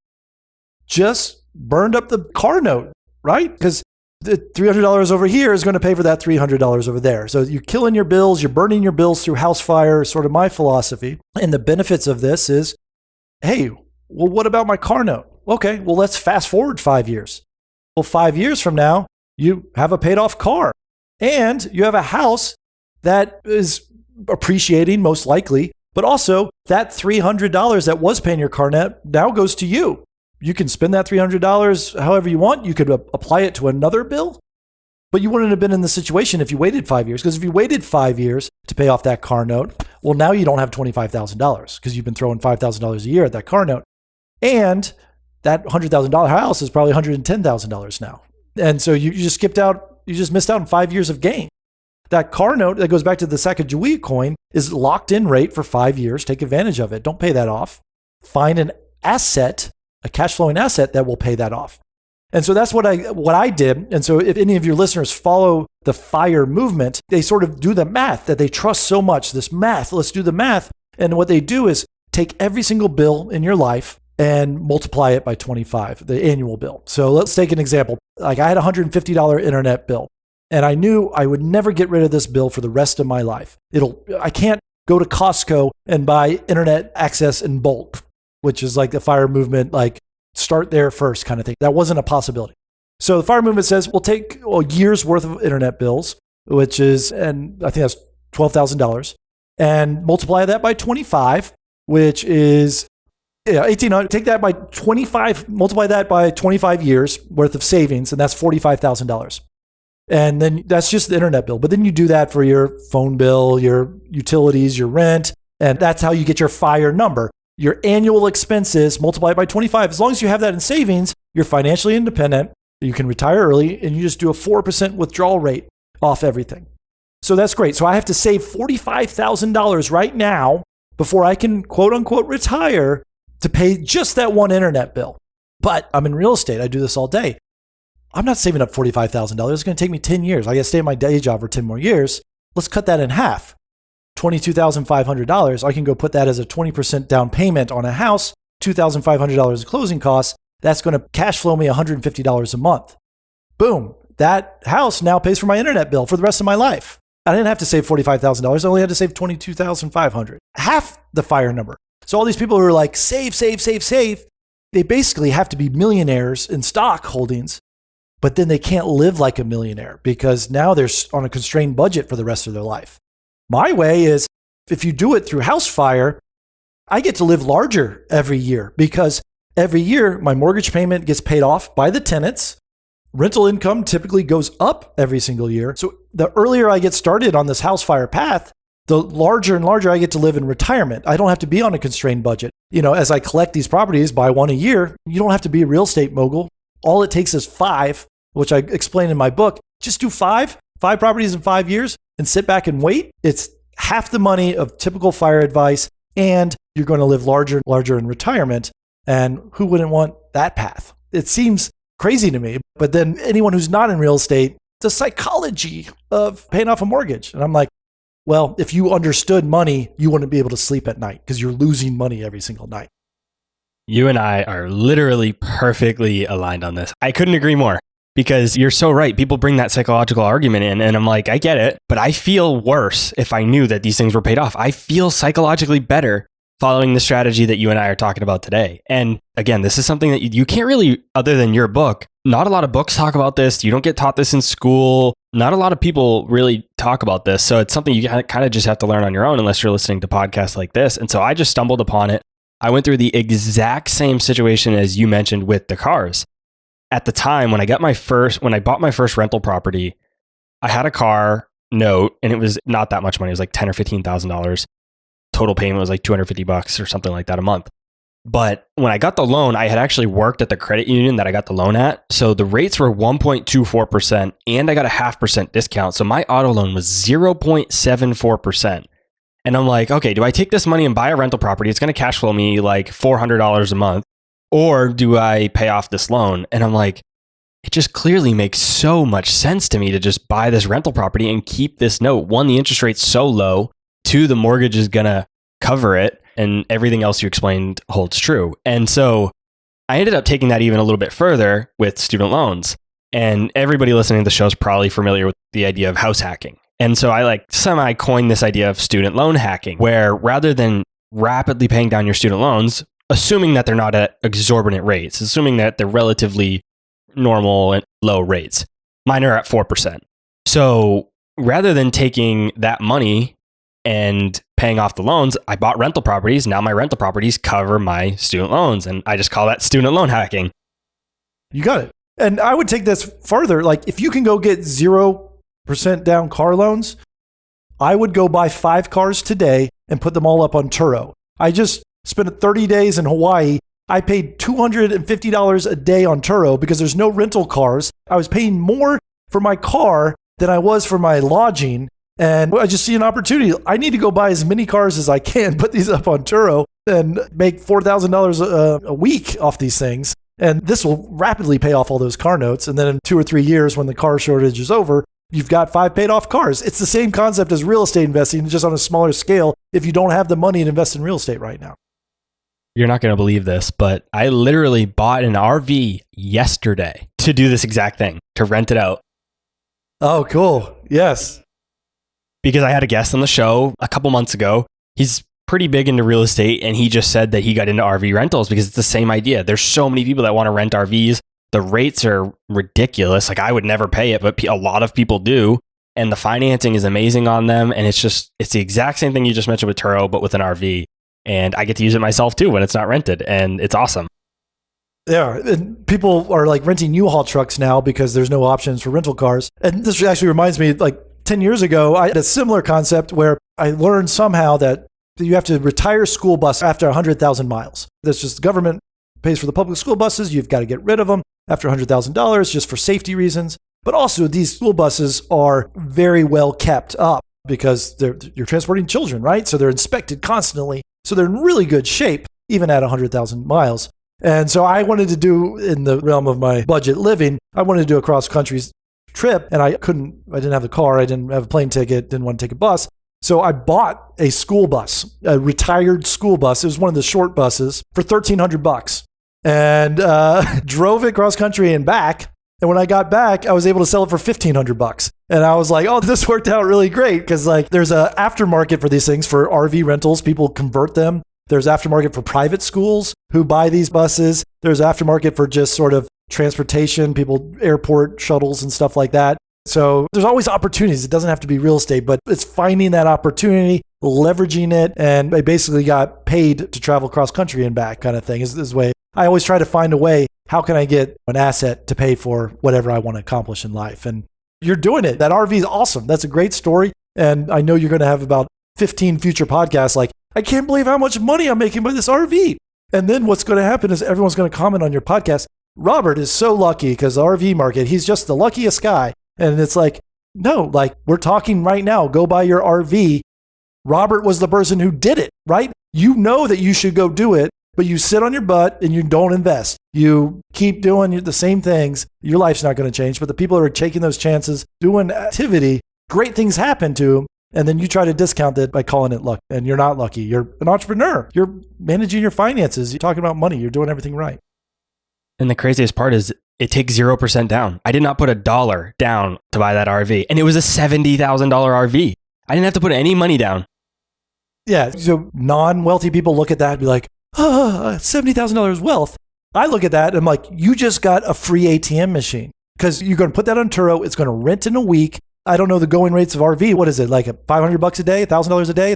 just burned up the car note, right? Because the $300 over here is going to pay for that $300 over there. So you're killing your bills. You're burning your bills through house fire, sort of my philosophy. And the benefits of this is, hey, well, what about my car note? Okay, well, let's fast forward 5 years. Well, 5 years from now, you have a paid off car and you have a house that is appreciating most likely, but also that $300 that was paying your car note now goes to you. You can spend that $300 however you want. You could apply it to another bill, but you wouldn't have been in the situation if you waited 5 years. Because if you waited 5 years to pay off that car note, well, now you don't have $25,000 because you've been throwing $5,000 a year at that car note. And that $100,000 house is probably $110,000 now. And so you just skipped out, you just missed out on 5 years of gain. That car note that goes back to the Sacagawea coin is locked in rate for 5 years. Take advantage of it. Don't pay that off. Find an asset, a cash flowing asset that will pay that off. And so that's what I did. And so if any of your listeners follow the FIRE movement, they sort of do the math that they trust so much, this math. Let's do the math. And what they do is take every single bill in your life and multiply it by 25, the annual bill. So let's take an example. Like I had a $150 internet bill, and I knew I would never get rid of this bill for the rest of my life. I can't go to Costco and buy internet access in bulk, which is like the FIRE movement, like start there first kind of thing. That wasn't a possibility. So the FIRE movement says we'll take a year's worth of internet bills, which is, and I think that's $12,000, and multiply that by 25, which is 1,800. Take that by 25, multiply that by 25 years worth of savings, and that's $45,000. And then that's just the internet bill. But then you do that for your phone bill, your utilities, your rent, and that's how you get your FIRE number. Your annual expenses multiplied by 25. As long as you have that in savings, you're financially independent. You can retire early, and you just do a 4% withdrawal rate off everything. So that's great. So I have to save $45,000 right now before I can quote unquote retire to pay just that one internet bill. But I'm in real estate. I do this all day. I'm not saving up $45,000. It's going to take me 10 years. I got to stay at my day job for 10 more years. Let's cut that in half. $22,500. I can go put that as a 20% down payment on a house, $2,500 closing costs. That's going to cash flow me $150 a month. Boom. That house now pays for my internet bill for the rest of my life. I didn't have to save $45,000. I only had to save $22,500. Half the FIRE number. So all these people who are like, save, they basically have to be millionaires in stock holdings, but then they can't live like a millionaire because now they're on a constrained budget for the rest of their life. My way is if you do it through house FIRE, I get to live larger every year because every year my mortgage payment gets paid off by the tenants. Rental income typically goes up every single year. So the earlier I get started on this house FIRE path, the larger and larger I get to live in retirement. I don't have to be on a constrained budget. As I collect these properties, buy one a year, you don't have to be a real estate mogul. All it takes is 5, which I explain in my book. Just do 5 properties in 5 years and sit back and wait. It's half the money of typical FIRE advice, and you're going to live larger and larger in retirement. And who wouldn't want that path? It seems crazy to me, but then anyone who's not in real estate, the psychology of paying off a mortgage. And I'm like, well, if you understood money, you wouldn't be able to sleep at night because you're losing money every single night. You and I are literally perfectly aligned on this. I couldn't agree more because you're so right. People bring that psychological argument in and I'm like, I get it, but I feel worse if I knew that these things were paid off. I feel psychologically better following the strategy that you and I are talking about today. And again, this is something that you can't really, other than your book, not a lot of books talk about this. You don't get taught this in school. Not a lot of people really talk about this. So it's something you kind of just have to learn on your own unless you're listening to podcasts like this. And so I just stumbled upon it. I went through the exact same situation as you mentioned with the cars. At the time when I bought my first rental property, I had a car note, and it was not that much money. It was like $10,000 or $15,000. Total payment was like $250 or something like that a month. But when I got the loan, I had actually worked at the credit union that I got the loan at. So the rates were 1.24% and I got a 0.5% discount. So my auto loan was 0.74%. And I'm like, okay, do I take this money and buy a rental property? It's going to cash flow me like $400 a month. Or do I pay off this loan? And I'm like, it just clearly makes so much sense to me to just buy this rental property and keep this note. One, the interest rate's so low. Two, the mortgage is going to cover it. And everything else you explained holds true. And so I ended up taking that even a little bit further with student loans. And everybody listening to the show is probably familiar with the idea of house hacking. And so I like semi-coined this idea of student loan hacking, where rather than rapidly paying down your student loans, assuming that they're not at exorbitant rates, assuming that they're relatively normal and low rates, mine are at 4%. So rather than taking that money and paying off the loans, I bought rental properties. Now my rental properties cover my student loans. And I just call that student loan hacking. You got it. And I would take this further. Like if you can go get 0% down car loans, I would go buy 5 cars today and put them all up on Turo. I just spent 30 days in Hawaii. I paid $250 a day on Turo because there's no rental cars. I was paying more for my car than I was for my lodging. And I just see an opportunity. I need to go buy as many cars as I can, put these up on Turo, and make $4,000 a week off these things. And this will rapidly pay off all those car notes. And then in 2 or 3 years, when the car shortage is over, you've got 5 paid off cars. It's the same concept as real estate investing, just on a smaller scale if you don't have the money to invest in real estate right now. You're not going to believe this, but I literally bought an RV yesterday to do this exact thing, to rent it out. Oh, cool. Yes. Because I had a guest on the show a couple months ago. He's pretty big into real estate, and he just said that he got into RV rentals because it's the same idea. There's so many people that want to rent RVs. The rates are ridiculous. Like I would never pay it, but a lot of people do. And the financing is amazing on them. And it's the exact same thing you just mentioned with Turo, but with an RV. And I get to use it myself too when it's not rented. And it's awesome. Yeah, and people are like renting U-Haul trucks now because there's no options for rental cars. And this actually reminds me, like 10 years ago, I had a similar concept where I learned somehow that you have to retire school bus after 100,000 miles. That's just the government pays for the public school buses. You've got to get rid of them after $100,000 just for safety reasons. But also these school buses are very well kept up because you're transporting children, right? So they're inspected constantly. So they're in really good shape, even at 100,000 miles. And so I wanted to do, in the realm of my budget living, I wanted to do a cross-country trip, and I didn't have the car, I didn't have a plane ticket, didn't want to take a bus. So I bought a school bus, a retired school bus. It was one of the short buses for $1,300 and drove it cross country and back. And when I got back, I was able to sell it for $1,500. And I was like, oh, this worked out really great. Cause like there's a aftermarket for these things for RV rentals. People convert them. There's aftermarket for private schools who buy these buses. There's aftermarket for just sort of transportation, people, airport shuttles and stuff like that. So there's always opportunities. It doesn't have to be real estate, but it's finding that opportunity, leveraging it. And I basically got paid to travel cross country and back kind of thing is this way. I always try to find a way. How can I get an asset to pay for whatever I want to accomplish in life? And you're doing it. That RV is awesome. That's a great story. And I know you're going to have about 15 future podcasts like, I can't believe how much money I'm making by this RV. And then what's going to happen is everyone's going to comment on your podcast. Robert is so lucky because the RV market, he's just the luckiest guy. And it's like, no, like we're talking right now, go buy your RV. Robert was the person who did it, right? You know that you should go do it, but you sit on your butt and you don't invest. You keep doing the same things. Your life's not going to change, but the people who are taking those chances, doing activity, great things happen to them. And then you try to discount that by calling it luck. And you're not lucky. You're an entrepreneur. You're managing your finances. You're talking about money. You're doing everything right. And the craziest part is it takes 0% down. I did not put $1 down to buy that RV. And it was a $70,000 RV. I didn't have to put any money down. Yeah. So non-wealthy people look at that and be like, $70,000 wealth. I look at that and I'm like, you just got a free ATM machine because you're going to put that on Turo. It's going to rent in a week. I don't know the going rates of RV. What is it? Like $500 a day, $1,000 a day?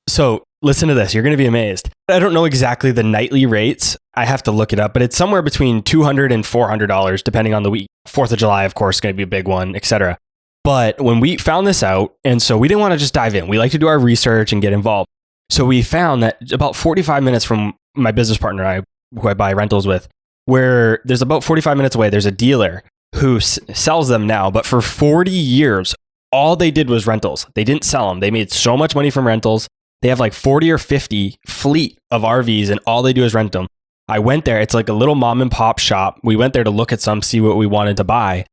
So listen to this. You're going to be amazed. I don't know exactly the nightly rates. I have to look it up, but it's somewhere between $200 and $400 depending on the week. 4th of July, of course, is going to be a big one, etc. But when we found this out, and so we didn't want to just dive in, we like to do our research and get involved. So we found that about 45 minutes from my business partner and I, who I buy rentals with, where there's about 45 minutes away, there's a dealer who sells them now. But for 40 years, all they did was rentals. They didn't sell them. They made so much money from rentals. They have like 40 or 50 fleet of RVs and all they do is rent them. I went there. It's like a little mom and pop shop. We went there to look at some, see what we wanted to buy.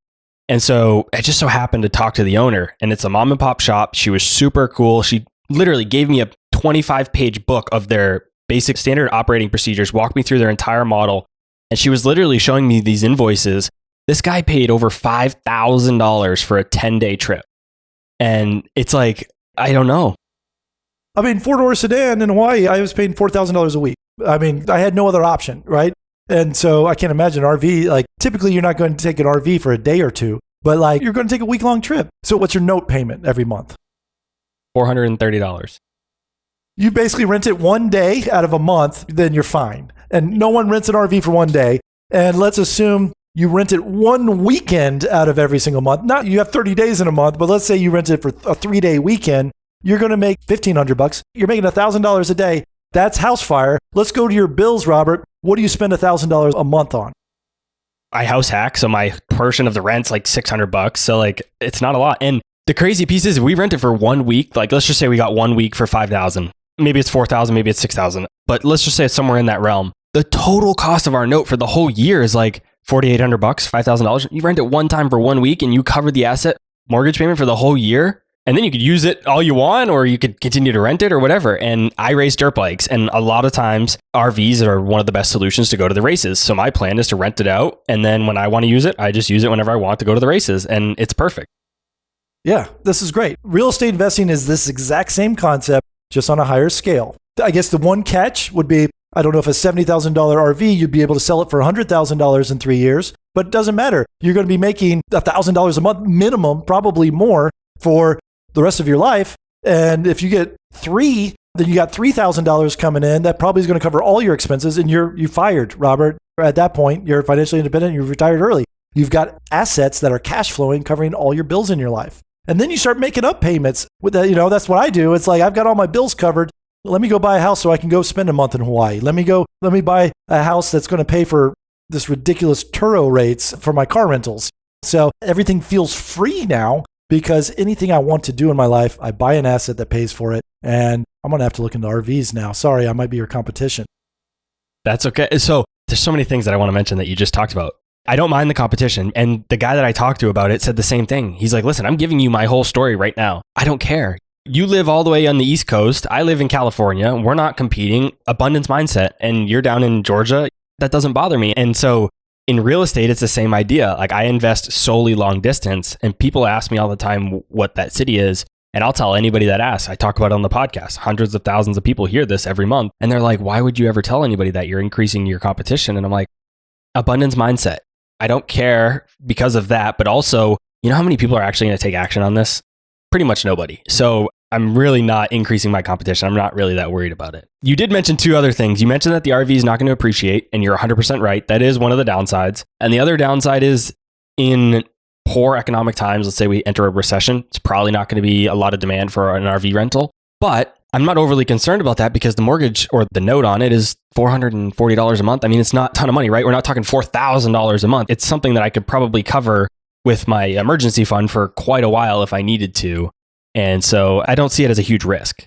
And so I just so happened to talk to the owner, and it's a mom and pop shop. She was super cool. She literally gave me a 25-page book of their basic standard operating procedures, walked me through their entire model. And she was literally showing me these invoices. This guy paid over $5,000 for a 10-day trip. And it's like, I don't know. I mean, four-door sedan in Hawaii, I was paying $4,000 a week. I mean, I had no other option, right? And so I can't imagine an RV. Like, typically you're not going to take an RV for a day or two, but like you're going to take a week-long trip. So what's your note payment every month? $430. You basically rent it one day out of a month, then you're fine. And no one rents an RV for one day. And let's assume you rent it one weekend out of every single month. Not you have 30 days in a month, but let's say you rent it for a 3-day weekend. You're going to make $1,500. You're making $1,000 a day. That's house fire. Let's go to your bills, Robert. What do you spend $1,000 a month on? I house hack, so my portion of the rent's like $600. So like, it's not a lot. And the crazy piece is we rent it for 1 week. Like, let's just say we got 1 week for $5,000. Maybe it's $4,000, maybe it's $6,000. But let's just say it's somewhere in that realm. The total cost of our note for the whole year is like $4,800, $5,000. You rent it one time for 1 week and you cover the asset mortgage payment for the whole year. And then you could use it all you want, or you could continue to rent it or whatever. And I race dirt bikes. And a lot of times RVs are one of the best solutions to go to the races. So my plan is to rent it out. And then when I want to use it, I just use it whenever I want to go to the races. And it's perfect. Yeah, this is great. Real estate investing is this exact same concept, just on a higher scale. I guess the one catch would be, I don't know if a $70,000 RV, you'd be able to sell it for $100,000 in 3 years, but it doesn't matter. You're going to be making $1,000 a month minimum, probably more, for the rest of your life. And if you get 3, then you got $3,000 coming in. That probably is going to cover all your expenses. And you fired, Robert. At that point, you're financially independent. You've retired early. You've got assets that are cash flowing, covering all your bills in your life. And then you start making up payments with that. That's what I do. It's like, I've got all my bills covered. Let me go buy a house so I can go spend a month in Hawaii. Let me buy a house that's going to pay for this ridiculous Turo rates for my car rentals. So everything feels free now, because anything I want to do in my life, I buy an asset that pays for it. And I'm going to have to look into RVs now. Sorry, I might be your competition. That's okay. So there's so many things that I want to mention that you just talked about. I don't mind the competition. And the guy that I talked to about it said the same thing. He's like, listen, I'm giving you my whole story right now. I don't care. You live all the way on the East Coast. I live in California. We're not competing. Abundance mindset. And you're down in Georgia. That doesn't bother me. And so in real estate, it's the same idea. Like, I invest solely long distance, and people ask me all the time what that city is. And I'll tell anybody that asks. I talk about it on the podcast. Hundreds of thousands of people hear this every month. And they're like, why would you ever tell anybody that? You're increasing your competition. And I'm like, abundance mindset. I don't care because of that. But also, you know how many people are actually going to take action on this? Pretty much nobody. So I'm really not increasing my competition. I'm not really that worried about it. You did mention 2 other things. You mentioned that the RV is not going to appreciate, and you're 100% right. That is one of the downsides. And the other downside is, in poor economic times, let's say we enter a recession, it's probably not going to be a lot of demand for an RV rental. But I'm not overly concerned about that, because the mortgage or the note on it is $440 a month. I mean, it's not a ton of money, right? We're not talking $4,000 a month. It's something that I could probably cover with my emergency fund for quite a while if I needed to. And so I don't see it as a huge risk.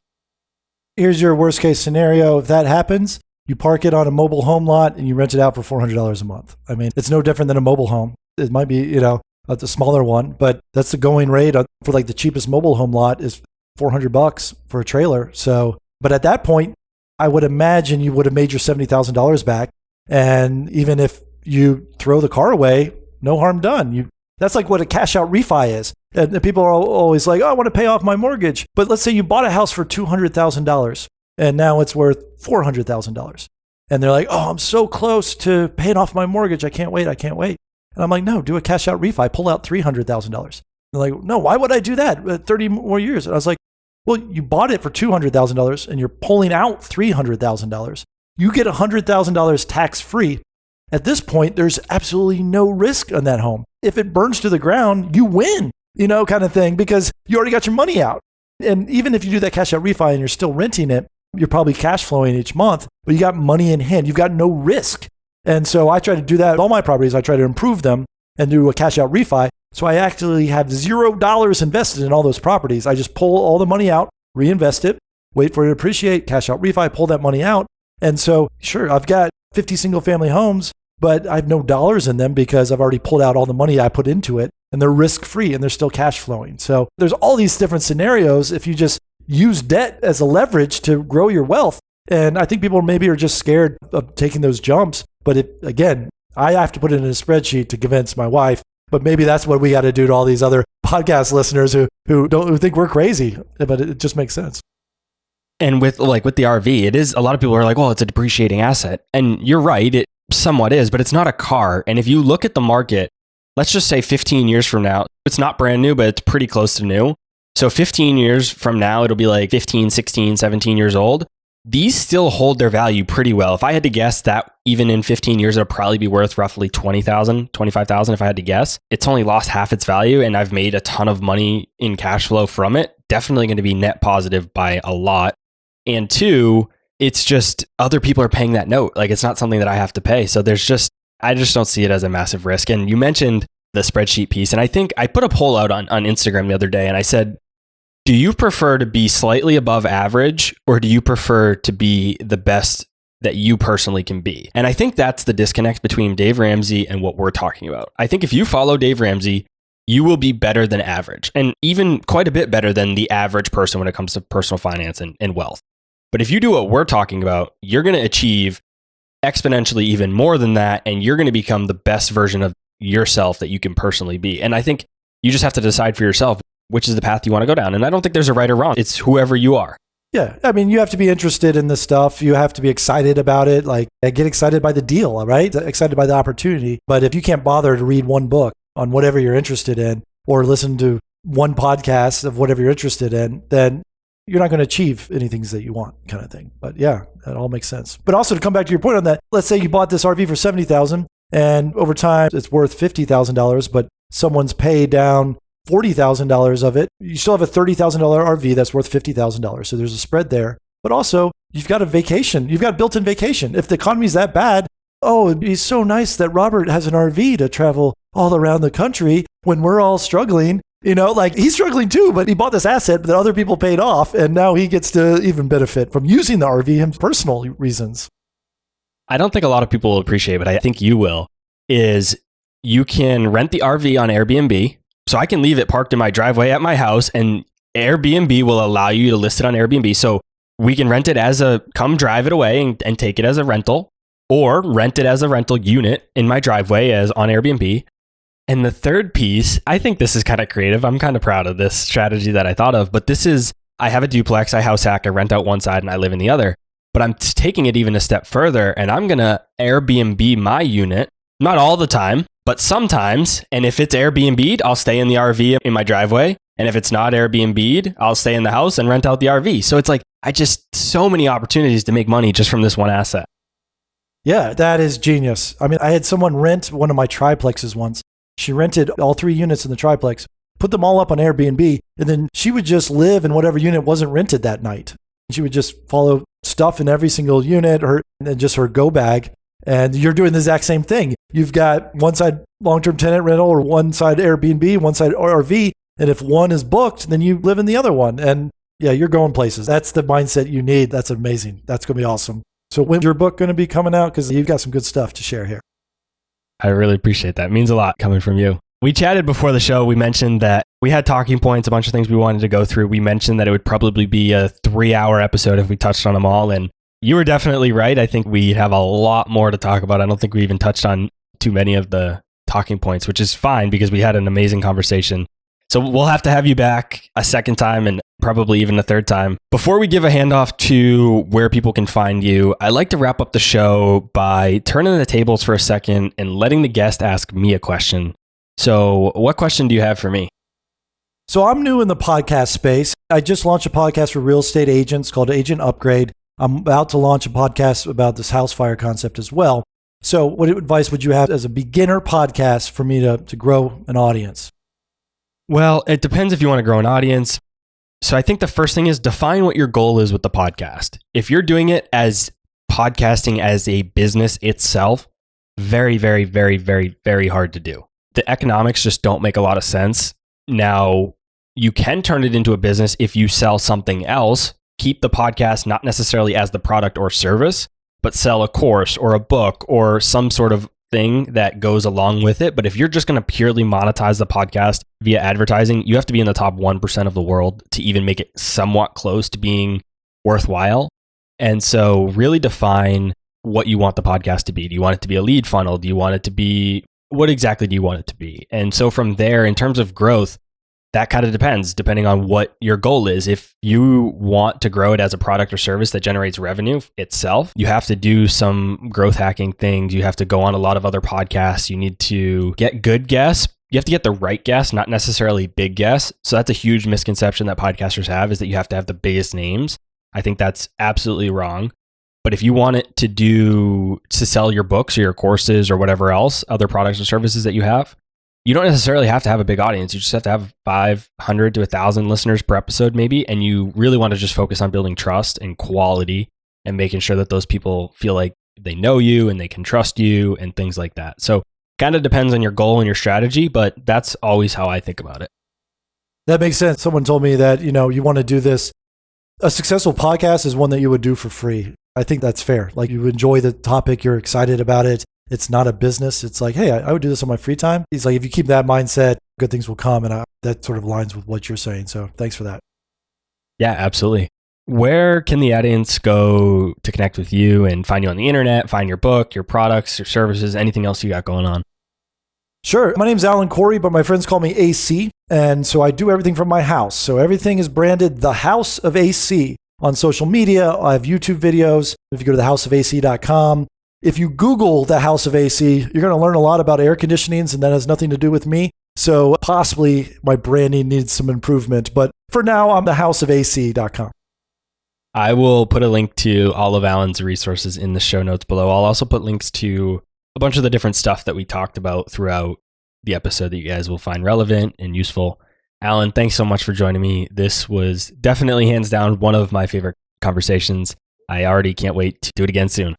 Here's your worst case scenario. If that happens, you park it on a mobile home lot and you rent it out for $400 a month. I mean, it's no different than a mobile home. It might be, a smaller one, but that's the going rate for like the cheapest mobile home lot is $400 for a trailer. So, but at that point, I would imagine you would have made your $70,000 back. And even if you throw the car away, no harm done. That's like what a cash out refi is. And people are always like, oh, I want to pay off my mortgage. But let's say you bought a house for $200,000 and now it's worth $400,000. And they're like, oh, I'm so close to paying off my mortgage. I can't wait. And I'm like, no, do a cash out refi. Pull out $300,000. They're like, no, why would I do that? 30 more years. And I was like, well, you bought it for $200,000 and you're pulling out $300,000. You get $100,000 tax free. At this point, there's absolutely no risk on that home. If it burns to the ground, you win. kind of thing, because you already got your money out. And even if you do that cash out refi and you're still renting it, you're probably cash flowing each month, but you got money in hand. You've got no risk. And so I try to do that with all my properties. I try to improve them and do a cash out refi. So I actually have $0 invested in all those properties. I just pull all the money out, reinvest it, wait for it to appreciate, cash out refi, pull that money out. And so, sure, I've got 50 single family homes, but I have no dollars in them because I've already pulled out all the money I put into it, and they're risk free and they're still cash flowing. So there's all these different scenarios if you just use debt as a leverage to grow your wealth. And I think people maybe are just scared of taking those jumps. But again, I have to put it in a spreadsheet to convince my wife. But maybe that's what we got to do to all these other podcast listeners who think we're crazy. But it just makes sense. And with the RV, it is, a lot of people are like, well, it's a depreciating asset. And you're right, it somewhat is, but it's not a car. And if you look at the market, let's just say 15 years from now, it's not brand new, but it's pretty close to new. So 15 years from now, it'll be like 15, 16, 17 years old. These still hold their value pretty well. If I had to guess that even in 15 years, it'll probably be worth roughly $20,000, $25,000 if I had to guess. It's only lost half its value and I've made a ton of money in cash flow from it. Definitely going to be net positive by a lot. And two, it's just other people are paying that note. Like it's not something that I have to pay. So I just don't see it as a massive risk. And you mentioned the spreadsheet piece. And I think I put a poll out on Instagram the other day and I said, do you prefer to be slightly above average or do you prefer to be the best that you personally can be? And I think that's the disconnect between Dave Ramsey and what we're talking about. I think if you follow Dave Ramsey, you will be better than average and even quite a bit better than the average person when it comes to personal finance and wealth. But if you do what we're talking about, you're going to achieve exponentially even more than that. And you're going to become the best version of yourself that you can personally be. And I think you just have to decide for yourself which is the path you want to go down. And I don't think there's a right or wrong. It's whoever you are. Yeah. I mean, you have to be interested in this stuff. You have to be excited about it. Like get excited by the deal, right? Excited by the opportunity. But if you can't bother to read one book on whatever you're interested in or listen to one podcast of whatever you're interested in, then you're not going to achieve anything that you want kind of thing. But yeah, that all makes sense. But also to come back to your point on that, let's say you bought this RV for $70,000 and over time it's worth $50,000, but someone's paid down $40,000 of it. You still have a $30,000 RV that's worth $50,000. So there's a spread there. But also you've got a vacation. You've got built-in vacation. If the economy's that bad, it'd be so nice that Robert has an RV to travel all around the country when we're all struggling. Like he's struggling too, but he bought this asset that other people paid off. And now he gets to even benefit from using the RV for personal reasons. I don't think a lot of people will appreciate, but I think you will, is you can rent the RV on Airbnb. So I can leave it parked in my driveway at my house and Airbnb will allow you to list it on Airbnb. So we can rent it come drive it away and take it as a rental or rent it as a rental unit in my driveway as on Airbnb. And the third piece, I think this is kind of creative. I'm kind of proud of this strategy that I thought of, but I have a duplex, I house hack, I rent out one side and I live in the other, but I'm taking it even a step further and I'm going to Airbnb my unit, not all the time, but sometimes. And if it's Airbnb'd, I'll stay in the RV in my driveway. And if it's not Airbnb'd, I'll stay in the house and rent out the RV. So it's like, so many opportunities to make money just from this one asset. Yeah, that is genius. I mean, I had someone rent one of my triplexes once. She rented all 3 units in the triplex, put them all up on Airbnb, and then she would just live in whatever unit wasn't rented that night. She would just follow stuff in every single unit, and just her go bag. And you're doing the exact same thing. You've got one side long-term tenant rental or one side Airbnb, one side RV. And if one is booked, then you live in the other one. And yeah, you're going places. That's the mindset you need. That's amazing. That's going to be awesome. So when's your book going to be coming out? Because you've got some good stuff to share here. I really appreciate that. It means a lot coming from you. We chatted before the show. We mentioned that we had talking points, a bunch of things we wanted to go through. We mentioned that it would probably be a 3-hour episode if we touched on them all. And you were definitely right. I think we have a lot more to talk about. I don't think we even touched on too many of the talking points, which is fine because we had an amazing conversation. So we'll have to have you back a second time and probably even a third time. Before we give a handoff to where people can find you, I like to wrap up the show by turning the tables for a second and letting the guest ask me a question. So what question do you have for me? So I'm new in the podcast space. I just launched a podcast for real estate agents called Agent Upgrade. I'm about to launch a podcast about this house fire concept as well. So what advice would you have as a beginner podcast for me to grow an audience? Well, it depends if you want to grow an audience. So I think the first thing is define what your goal is with the podcast. If you're doing it as podcasting as a business itself, very, very, very, very, very hard to do. The economics just don't make a lot of sense. Now, you can turn it into a business if you sell something else. Keep the podcast not necessarily as the product or service, but sell a course or a book or some sort of thing that goes along with it. But if you're just going to purely monetize the podcast via advertising, you have to be in the top 1% of the world to even make it somewhat close to being worthwhile. And so really define what you want the podcast to be. Do you want it to be a lead funnel? Do you want it to be, what exactly do you want it to be? And so from there, in terms of growth, that kind of depends, depending on what your goal is. If you want to grow it as a product or service that generates revenue itself, you have to do some growth hacking things. You have to go on a lot of other podcasts. You need to get good guests. You have to get the right guests, not necessarily big guests. So that's a huge misconception that podcasters have, is that you have to have the biggest names. I think that's absolutely wrong. But if you want it to sell your books or your courses or whatever else, other products or services that you have, you don't necessarily have to have a big audience. You just have to have 500 to 1,000 listeners per episode maybe. And you really want to just focus on building trust and quality and making sure that those people feel like they know you and they can trust you and things like that. So kind of depends on your goal and your strategy, but that's always how I think about it. That makes sense. Someone told me that, you want to do this. A successful podcast is one that you would do for free. I think that's fair. Like, you enjoy the topic, you're excited about it. It's not a business. It's like, hey, I would do this on my free time. He's like, if you keep that mindset, good things will come. And that sort of aligns with what you're saying. So thanks for that. Yeah, absolutely. Where can the audience go to connect with you and find you on the internet, find your book, your products, your services, anything else you got going on? Sure. My name's Alan Corey, but my friends call me AC. And so I do everything from my house. So everything is branded The House of AC on social media. I have YouTube videos. If you go to thehouseofac.com, if you Google The House of AC, you're going to learn a lot about air conditionings, and that has nothing to do with me. So possibly my branding needs some improvement. But for now, I'm thehouseofac.com. I will put a link to all of Alan's resources in the show notes below. I'll also put links to a bunch of the different stuff that we talked about throughout the episode that you guys will find relevant and useful. Alan, thanks so much for joining me. This was definitely hands down one of my favorite conversations. I already can't wait to do it again soon.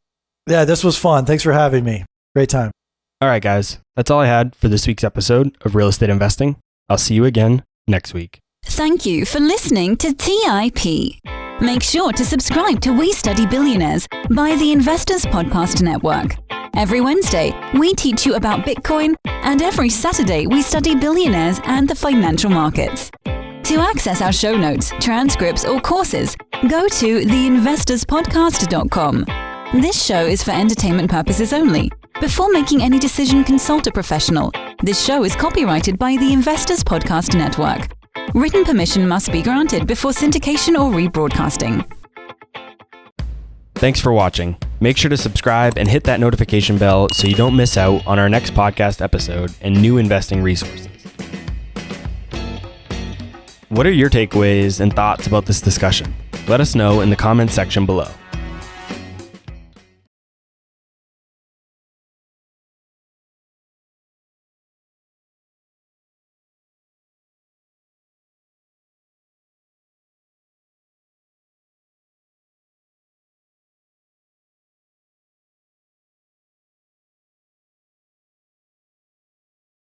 Yeah, this was fun. Thanks for having me. Great time. All right, guys. That's all I had for this week's episode of Real Estate Investing. I'll see you again next week. Thank you for listening to TIP. Make sure to subscribe to We Study Billionaires by the Investors Podcast Network. Every Wednesday, we teach you about Bitcoin, and every Saturday, we study billionaires and the financial markets. To access our show notes, transcripts, or courses, go to theinvestorspodcast.com. This show is for entertainment purposes only. Before making any decision, consult a professional. This show is copyrighted by the Investors Podcast Network. Written permission must be granted before syndication or rebroadcasting. Thanks for watching. Make sure to subscribe and hit that notification bell so you don't miss out on our next podcast episode and new investing resources. What are your takeaways and thoughts about this discussion? Let us know in the comments section below.